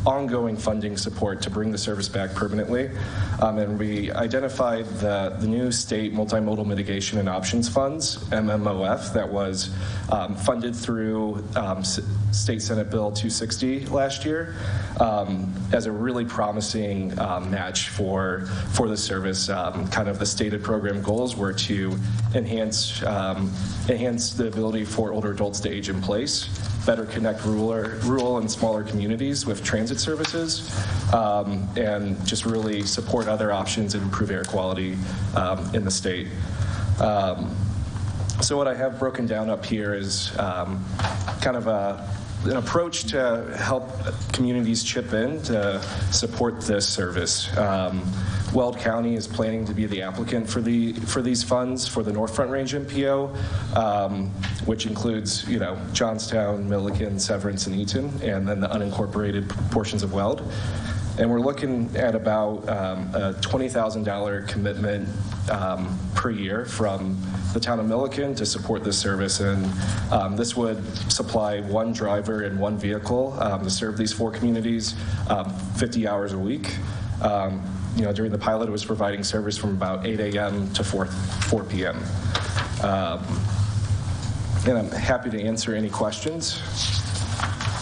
ongoing funding support to bring the service back permanently. And we identified the new state multimodal mitigation and options funds, MMOF, that was funded through State Senate Bill 260 last year as a really promising match for the service. Kind of the stated program goals were to enhance the ability for older adults to age in place, better connect rural and smaller communities with transit services, and just really support other options and improve air quality in the state. So what I have broken down up here is kind of an approach to help communities chip in to support this service. Weld County is planning to be the applicant for these funds for the North Front Range MPO, which includes, Johnstown, Milliken, Severance, and Eaton, and then the unincorporated portions of Weld. And we're looking at about a $20,000 commitment per year from the town of Milliken to support this service. And this would supply one driver and one vehicle to serve these 4 communities 50 hours a week. During the pilot, it was providing service from about 8 a.m. to 4 p.m. And I'm happy to answer any questions.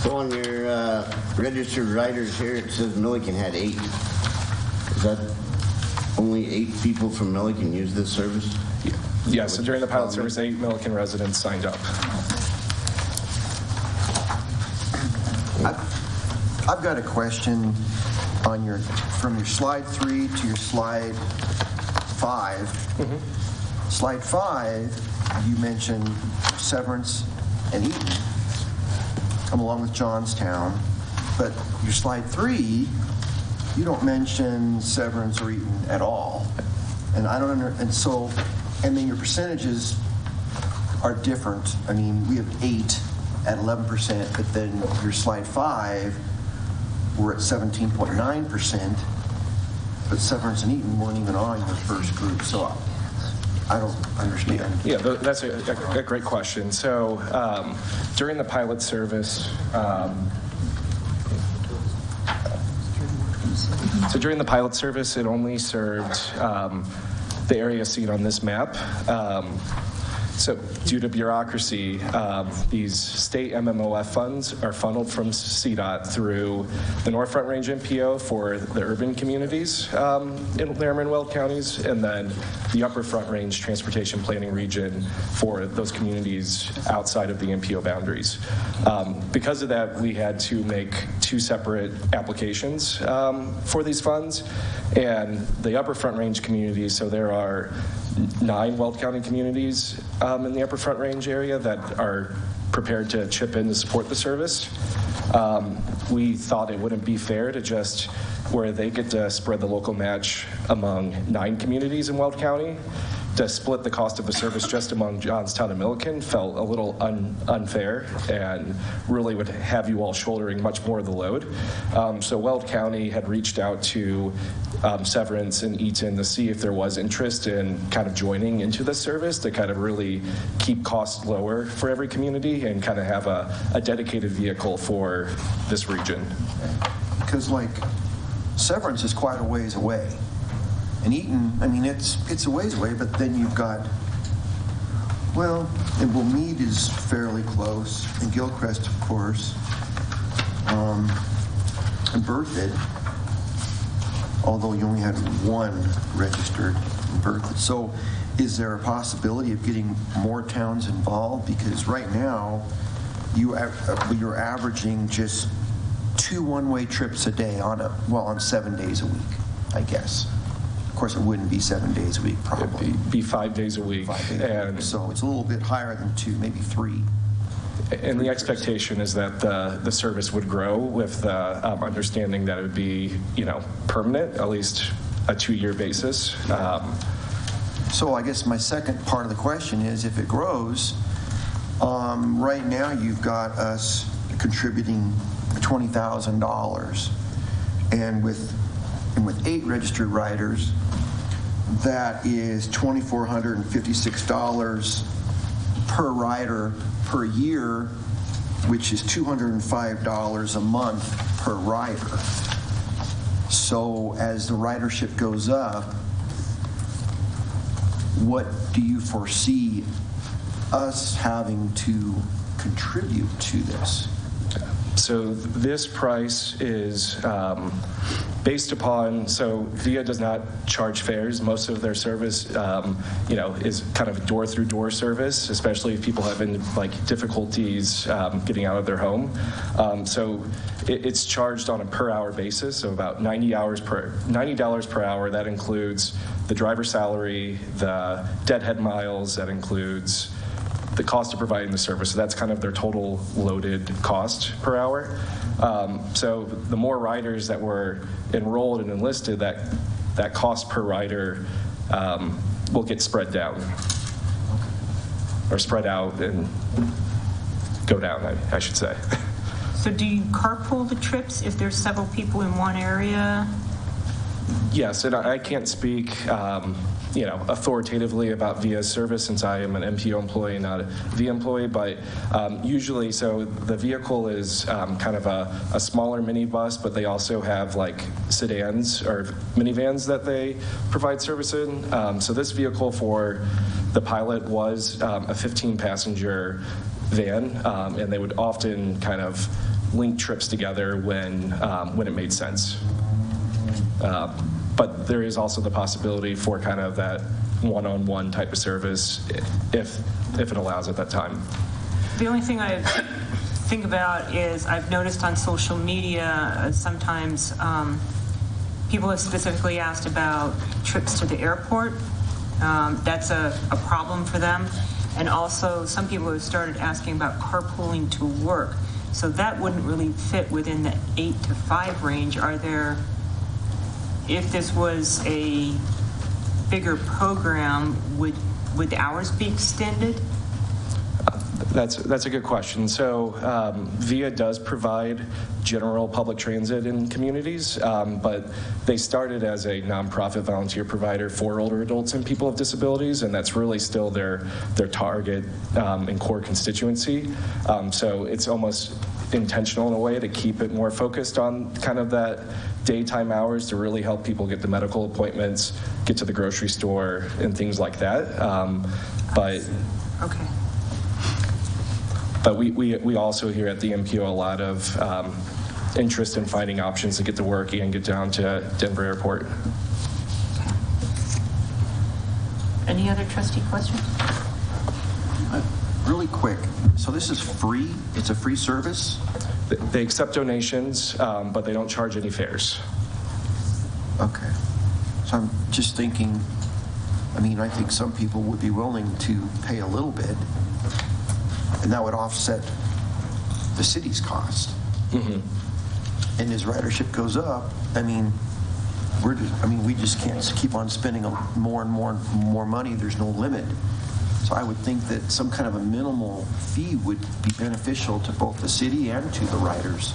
So on your registered riders here, it says Milliken had 8. Is that only 8 people from Milliken use this service? Yes, so during the pilot service, 8 Milliken residents signed up. I've got a question on from your slide 3 to your slide 5. Mm-hmm. Slide 5, you mentioned Severance and Eaton, come along with Johnstown, but your slide 3, you don't mention Severance or Eaton at all. And I don't and then your percentages are different. I mean, we have 8 at 11%, but then your slide 5, we're at 17.9%, but Severance and Eaton weren't even on your first group, so I don't understand. Yeah, that's a great question. So during the pilot service, it only served the area seen on this map. So due to bureaucracy, these state MMOF funds are funneled from CDOT through the North Front Range MPO for the urban communities in Larimer and Weld counties, and then the Upper Front Range Transportation Planning Region for those communities outside of the MPO boundaries. Because of that, we had to make 2 separate applications for these funds, and the Upper Front Range communities, so there are 9 Weld County communities in the Upper Front Range area that are prepared to chip in to support the service. We thought it wouldn't be fair to just where they get to spread the local match among 9 communities in Weld County. To split the cost of the service just among Johnstown and Milliken felt a little unfair and really would have you all shouldering much more of the load. So Weld County had reached out to Severance and Eaton to see if there was interest in kind of joining into the service to kind of really keep costs lower for every community and kind of have a dedicated vehicle for this region. Because Severance is quite a ways away. And Eaton, I mean, it's a ways away, but then you've got, and Meade is fairly close, and Gilchrist, of course, and Berthoud, although you only had 1 registered in Berthoud. So is there a possibility of getting more towns involved? Because right now, you're averaging just 2 one-way trips a day on 7 days a week, I guess. Of course, it wouldn't be 7 days a week, probably. It'd be 5 days a week. 5 days a week. So it's a little bit higher than 2, maybe 3. And the expectation is that the service would grow with the understanding that it would be, permanent, at least a 2-year basis. So I guess my second part of the question is, if it grows, right now you've got us contributing $20,000, and with 8 registered riders, that is $2,456 per rider per year, which is $205 a month per rider. So as the ridership goes up, what do you foresee us having to contribute to this? So this price is based upon, so VIA does not charge fares. Most of their service, is kind of door-through-door service, especially if people have difficulties getting out of their home. So it's charged on a per-hour basis, so about $90 per hour. That includes the driver's salary, the deadhead miles. That includes the cost of providing the service. So that's kind of their total loaded cost per hour. So the more riders that were enrolled and enlisted, that cost per rider will get spread down, or spread out and go down, I should say. So do you carpool the trips if there's several people in one area? Yes, and I can't speak authoritatively about VIA's service, since I am an MPO employee, not a VIA employee, but usually, so the vehicle is kind of a smaller minibus, but they also have sedans or minivans that they provide service in. So this vehicle for the pilot was a 15-passenger van, and they would often kind of link trips together when it made sense. But there is also the possibility for kind of that one-on-one type of service if it allows at that time. The only thing I think about is I've noticed on social media sometimes people have specifically asked about trips to the airport. That's a problem for them. And also some people have started asking about carpooling to work. So that wouldn't really fit within the 8 to 5 range. If this was a bigger program, would the hours be extended? That's a good question. So VIA does provide general public transit in communities, but they started as a nonprofit volunteer provider for older adults and people with disabilities, and that's really still their target and core constituency. So it's almost intentional in a way to keep it more focused on kind of that daytime hours to really help people get to medical appointments, get to the grocery store, and things like that. Okay. But we also here at the MPO a lot of interest in finding options to get to work and get down to Denver Airport. Any other trustee questions? Really quick, so this is free? It's a free service? They accept donations, but they don't charge any fares. Okay. So I'm just thinking, I think some people would be willing to pay a little bit, and that would offset the city's cost. Mm-hmm. And as ridership goes up, we just can't keep on spending more and more money. There's no limit. So I would think that some kind of a minimal fee would be beneficial to both the city and to the riders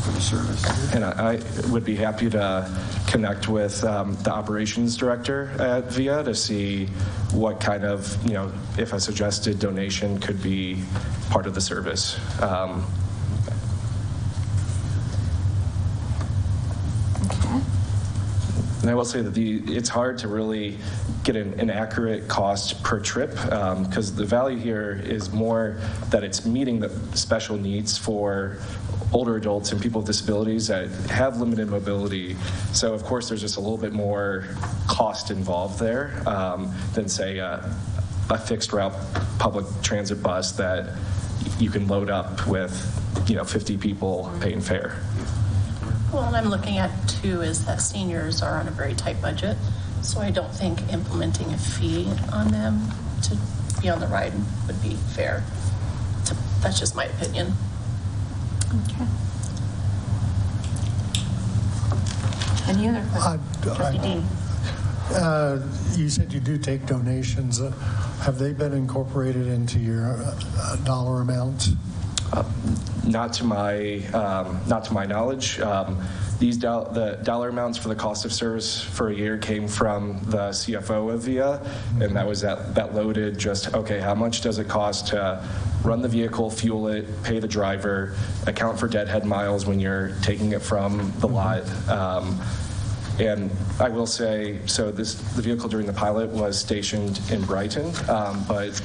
for the service. And I would be happy to connect with the operations director at VIA to see what kind of, if a suggested donation could be part of the service. And I will say that it's hard to really get an accurate cost per trip because the value here is more that it's meeting the special needs for older adults and people with disabilities that have limited mobility. So of course there's just a little bit more cost involved there than say a fixed route public transit bus that you can load up with 50 people paying fare. Well, what I'm looking at too is that seniors are on a very tight budget, so I don't think implementing a fee on them to be on the ride would be fair. That's just my opinion. Okay. Any other questions? Trustee Dean. You said you do take donations. Have they been incorporated into your dollar amounts? Not to my knowledge. The dollar amounts for the cost of service for a year came from the CFO of VIA, and that loaded just, okay, how much does it cost to run the vehicle, fuel it, pay the driver, account for deadhead miles when you're taking it from the lot. And I will say, so the vehicle during the pilot was stationed in Brighton, but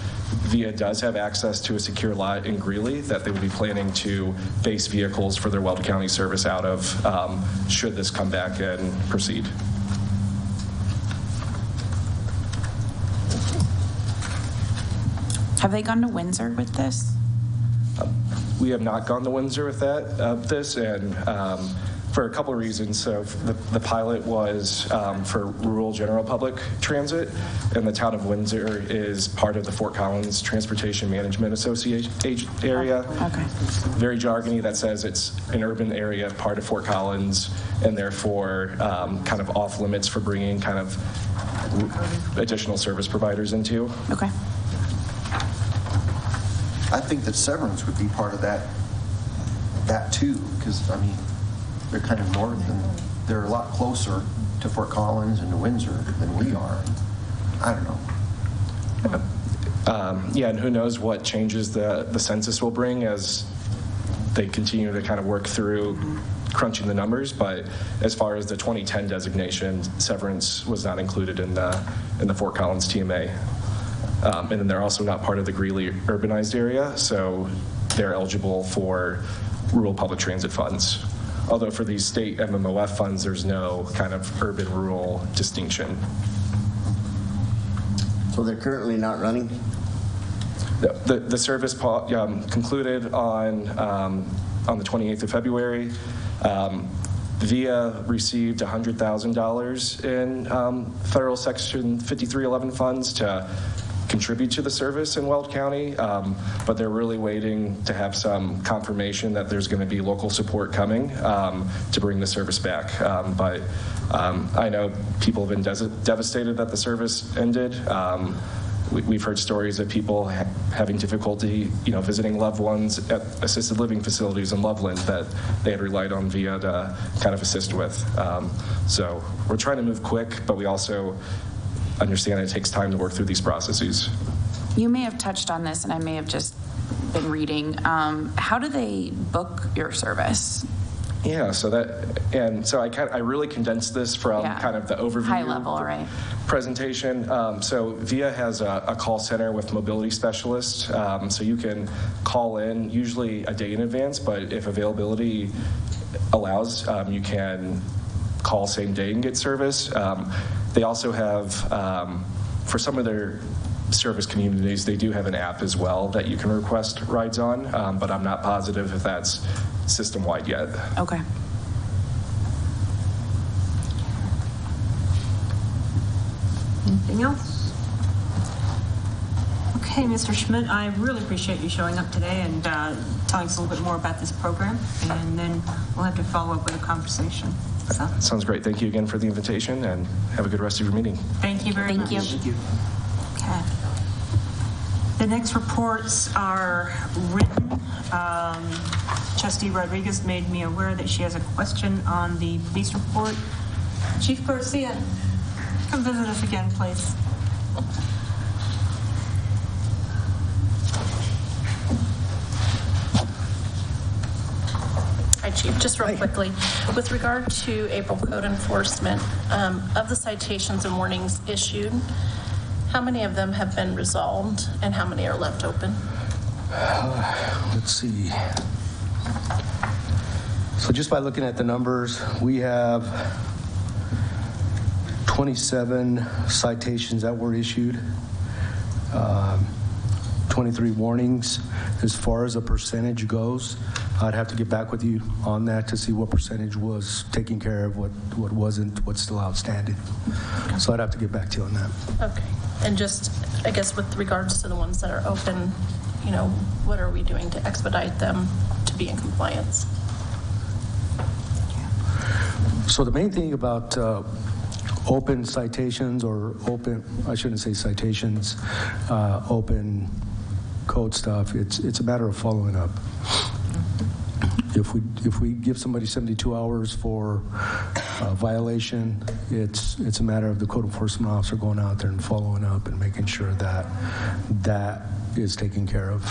VIA does have access to a secure lot in Greeley that they would be planning to base vehicles for their Weld County service out of, should this come back and proceed. Have they gone to Windsor with this? We have not gone to Windsor with this, and for a couple of reasons. So the pilot was for rural general public transit, and the town of Windsor is part of the Fort Collins Transportation Management Association area. Okay. Very jargony that says it's an urban area, part of Fort Collins, and therefore kind of off limits for bringing kind of additional service providers into. Okay. I think that Severance would be part of that too, because, I mean, they're kind of north, and they're a lot closer to Fort Collins and to Windsor than we are. I don't know. Yeah, and who knows what changes the census will bring as they continue to kind of work through crunching the numbers. But as far as the 2010 designation, Severance was not included in the Fort Collins TMA. And then they're also not part of the Greeley urbanized area, so they're eligible for rural public transit funds. Although for these state MMOF funds, there's no kind of urban-rural distinction. So they're currently not running? The service concluded on the 28th of February. VIA received $100,000 in federal Section 5311 funds to contribute to the service in Weld County, but they're really waiting to have some confirmation that there's going to be local support coming to bring the service back. But I know people have been devastated that the service ended. We've heard stories of people having difficulty, visiting loved ones at assisted living facilities in Loveland that they had relied on VIA to kind of assist with. So we're trying to move quick, but we also understand it takes time to work through these processes. You may have touched on this, and I may have just been reading. How do they book your service? Yeah, so I really condensed this from kind of the overview. High level, right. Presentation. So VIA has a call center with mobility specialists. So you can call in usually a day in advance, but if availability allows, you can call same day and get service. They also have, for some of their service communities, they do have an app as well that you can request rides on, but I'm not positive if that's system-wide yet. Okay. Anything else? Okay, Mr. Schmidt, I really appreciate you showing up today and telling us a little bit more about this program, and then we'll have to follow up with a conversation. So. Sounds great. Thank you again for the invitation, and have a good rest of your meeting. Thank you very much. Thank you. Okay. The next reports are written. Trustee Rodriguez made me aware that she has a question on the police report. Chief Garcia, come visit us again, please. Hi, Chief. Just real quickly, with regard to April code enforcement, of the citations and warnings issued, how many of them have been resolved and how many are left open? Let's see. So just by looking at the numbers, we have 27 citations that were issued, 23 warnings. As far as a percentage goes, I'd have to get back with you on that to see what percentage was taken care of, what wasn't, what's still outstanding. So I'd have to get back to you on that. Okay. And just, I guess, with regards to the ones that are open, what are we doing to expedite them to be in compliance? So the main thing about open citations, or open, I shouldn't say citations, open code stuff. It's a matter of following up. If we give somebody 72 hours for a violation, it's a matter of the code enforcement officer going out there and following up and making sure that that is taken care of.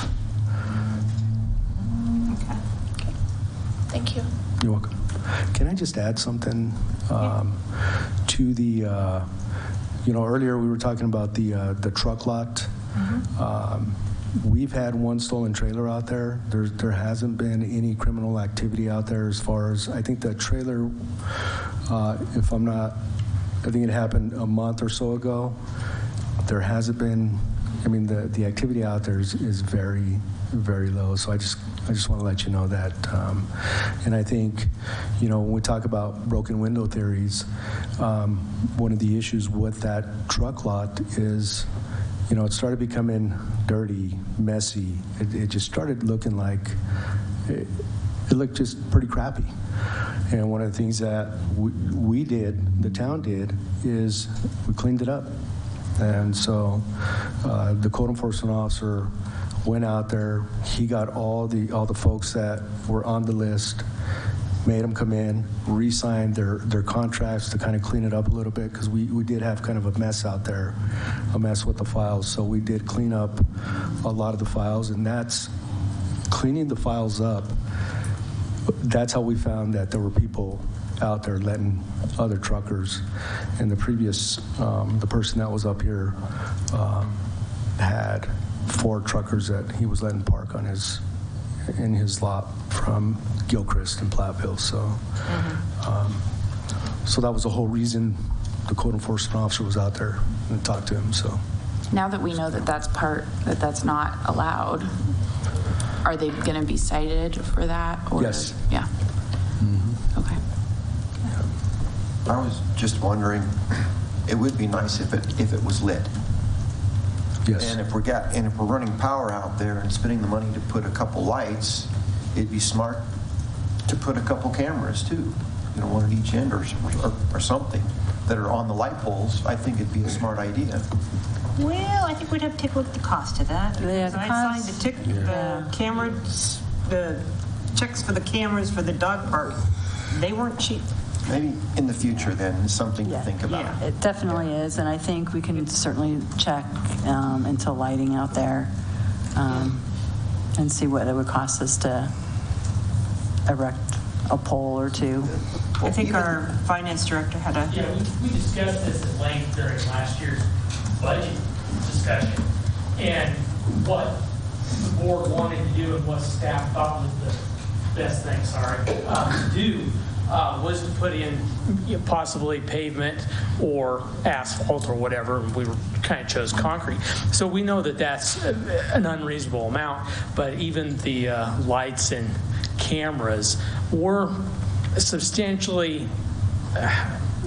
Okay. Thank you. You're welcome. Can I just add something to the, earlier we were talking about the truck lot. We've had one stolen trailer out there. There hasn't been any criminal activity out there as far as, I think the trailer, I think it happened a month or so ago. There hasn't been, the activity out there is very, very low. So I just want to let you know that. And I think, when we talk about broken window theories, one of the issues with that truck lot is, it started becoming dirty, messy. It just started looking like, it looked just pretty crappy. And one of the things that we did, the town did, is we cleaned it up. And so the code enforcement officer went out there. He got all the folks that were on the list, made them come in, re-signed their contracts to kind of clean it up a little bit, because we did have kind of a mess out there, a mess with the files. So we did clean up a lot of the files, and that's cleaning the files up. That's how we found that there were people out there letting other truckers. And the previous, the person that was up here had 4 truckers that he was letting park in his lot from Gilchrist and Platteville. So, so that was the whole reason the code enforcement officer was out there and talked to him. So now that we know that that's not allowed, are they going to be cited for that? Or, yes. Yeah. Okay. I was just wondering, it would be nice if it was lit. Yes. And if we're running power out there and spending the money to put a couple lights, it'd be smart to put a couple cameras too, one at each end or something that are on the light poles. I think it'd be a smart idea. Well, I think we'd have to take a look at the cost of that. Yeah, the I cost- signed the cameras, the checks for the cameras for the dog park. They weren't cheap. Maybe in the future then, something to think about. Yeah. It definitely is, and I think we can certainly check into lighting out there and see what it would cost us to erect a pole or two. I think our finance director had a... Yeah, we discussed this at length during last year's budget discussion, and what the board wanted to do and what staff thought was the best thing, to do was to put in possibly pavement or asphalt or whatever. We kind of chose concrete. So we know that that's an unreasonable amount, but even the lights and cameras were substantially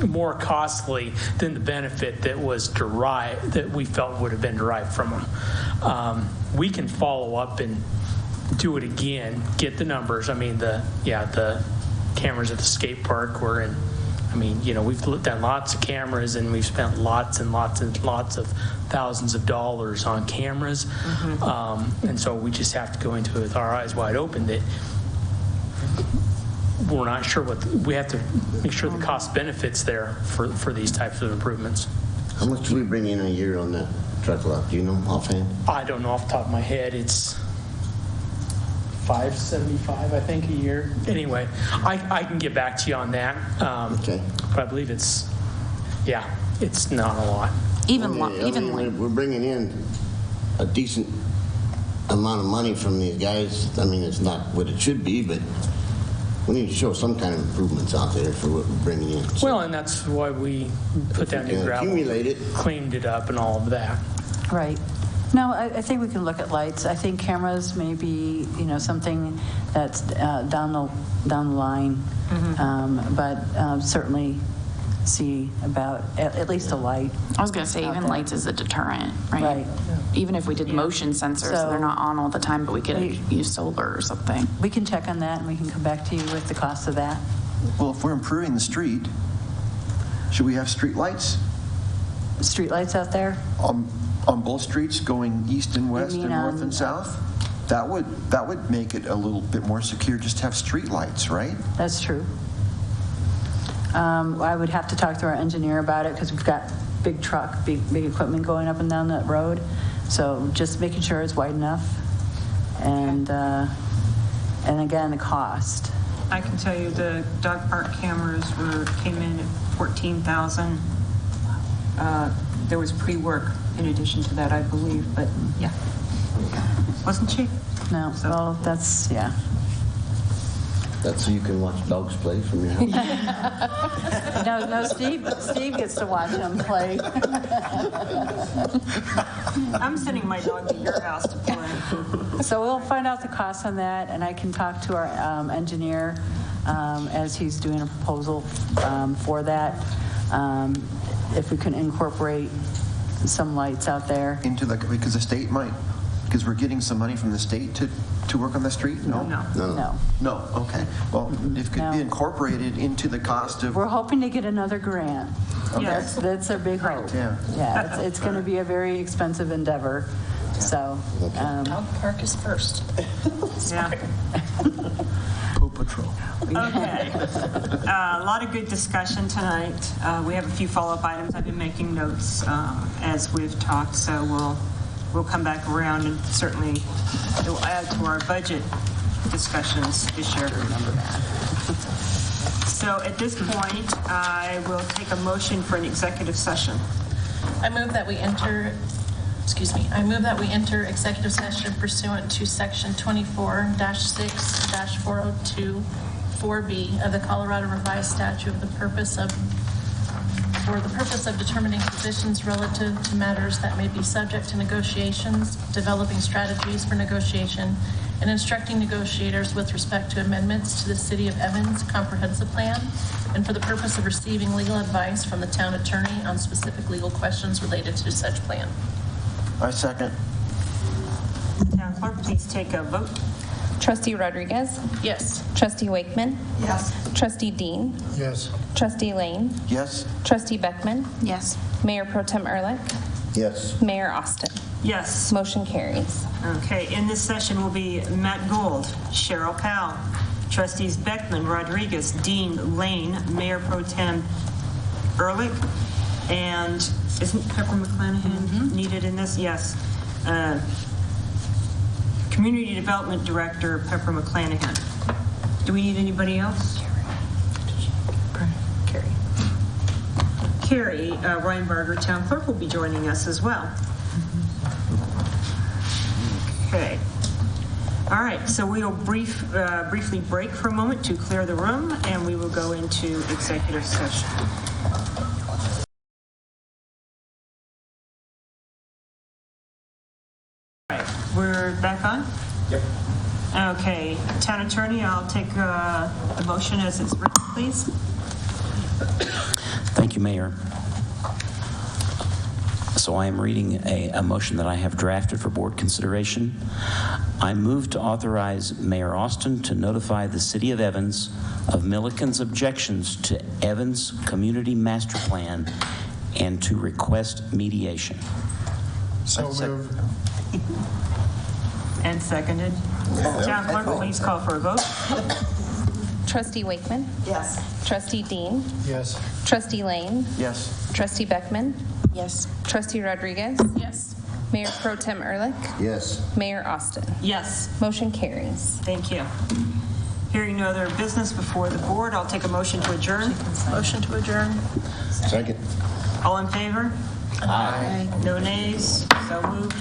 more costly than the benefit that was derived, that we felt would have been derived from them. We can follow up and do it again, get the numbers. The cameras at the skate park were in, we've done lots of cameras and we've spent lots and lots and lots of thousands of dollars on cameras. And so we just have to go into it with our eyes wide open that we're not sure we have to make sure the cost benefits there for these types of improvements. How much do we bring in a year on that truck lot? Do you know offhand? I don't know off the top of my head. It's $575, I think, a year. Anyway, I can get back to you on that. Okay. But I believe it's not a lot. We're bringing in a decent amount of money from these guys. It's not what it should be, but we need to show some kind of improvements out there for what we're bringing in. Well, and that's why we put down new gravel, accumulate it, cleaned it up, and all of that. Right. No, I think we can look at lights. I think cameras may be, something that's down the line, but certainly see about at least a light. I was going to say even lights is a deterrent, right? Right. Even if we did motion sensors, so they're not on all the time, but we could use solar or something. We can check on that and we can come back to you with the cost of that. Well, if we're improving the street, should we have street lights? Street lights out there? On on both streets going east and west mean and north on- and south? That would make it a little bit more secure, just to have street lights, right? That's true. I would have to talk to our engineer about it because we've got big truck, big equipment going up and down that road. So just making sure it's wide enough. And again, the cost. I can tell you the dog park cameras came in at $14,000. There was pre-work in addition to that, I believe, but yeah. Wasn't cheap. No, well, that's, yeah. That's so you can watch dogs play from your house? No, Steve gets to watch them play. I'm sending my dog to your house to play. So we'll find out the cost on that, and I can talk to our engineer as he's doing a proposal for that, if we can incorporate some lights out there. Because the state might, because we're getting some money from the state to work on the street? No? No, okay. Well, if it could be incorporated into the cost of... We're hoping to get another grant. Okay. That's our big hope. Yeah. It's going to be a very expensive endeavor. So, Dog park is first. Yeah. Poop Patrol. Okay. A lot of good discussion tonight. We have a few follow-up items. I've been making notes as we've talked, so we'll come back around, and certainly it will add to our budget discussions this year. Remember that. So at this point, I will take a motion for an executive session. I move that we enter executive session pursuant to Section 24-6-402-4B of the Colorado Revised Statute for the purpose of determining positions relative to matters that may be subject to negotiations, developing strategies for negotiation, and instructing negotiators with respect to amendments to the City of Evans Comprehensive Plan, and for the purpose of receiving legal advice from the town attorney on specific legal questions related to such plan. I second. Town clerk, please take a vote. Trustee Rodriguez? Yes. Trustee Wakeman? Yes. Trustee Dean? Yes. Trustee Lane? Yes? Trustee Beckman? Yes. Mayor Pro Tem Ehrlich? Yes. Mayor Austin? Yes. Motion carries. Okay, in this session will be Matt Gold, Cheryl Powell, Trustees Beckman, Rodriguez, Dean, Lane, Mayor Pro Tem Ehrlich, and isn't Pepper McClanahan needed in this? Yes. Community Development Director, Pepper McClanahan. Do we need anybody else? Carrie Reinberger, Town Clerk, will be joining us as well. Okay. All right, so we will briefly break for a moment to clear the room, and we will go into executive session. All right, we're back on? Yep. Okay, Town Attorney, I'll take the motion as it's written, please. Thank you, Mayor. So I am reading a motion that I have drafted for board consideration. I move to authorize Mayor Austin to notify the City of Evans of Milliken's objections to Evans Community Master Plan and to request mediation. So moved. And seconded. Town Clerk, please call for a vote. Trustee Wakeman? Yes. Trustee Dean? Yes. Trustee Lane? Yes. Trustee Beckman? Yes. Trustee Rodriguez? Yes. Mayor Pro Tem Ehrlich? Yes. Mayor Austin? Yes. Motion carries. Thank you. Hearing no other business before the board, I'll take a motion to adjourn. Motion to adjourn. Second. All in favor? Aye. No nays? So moved.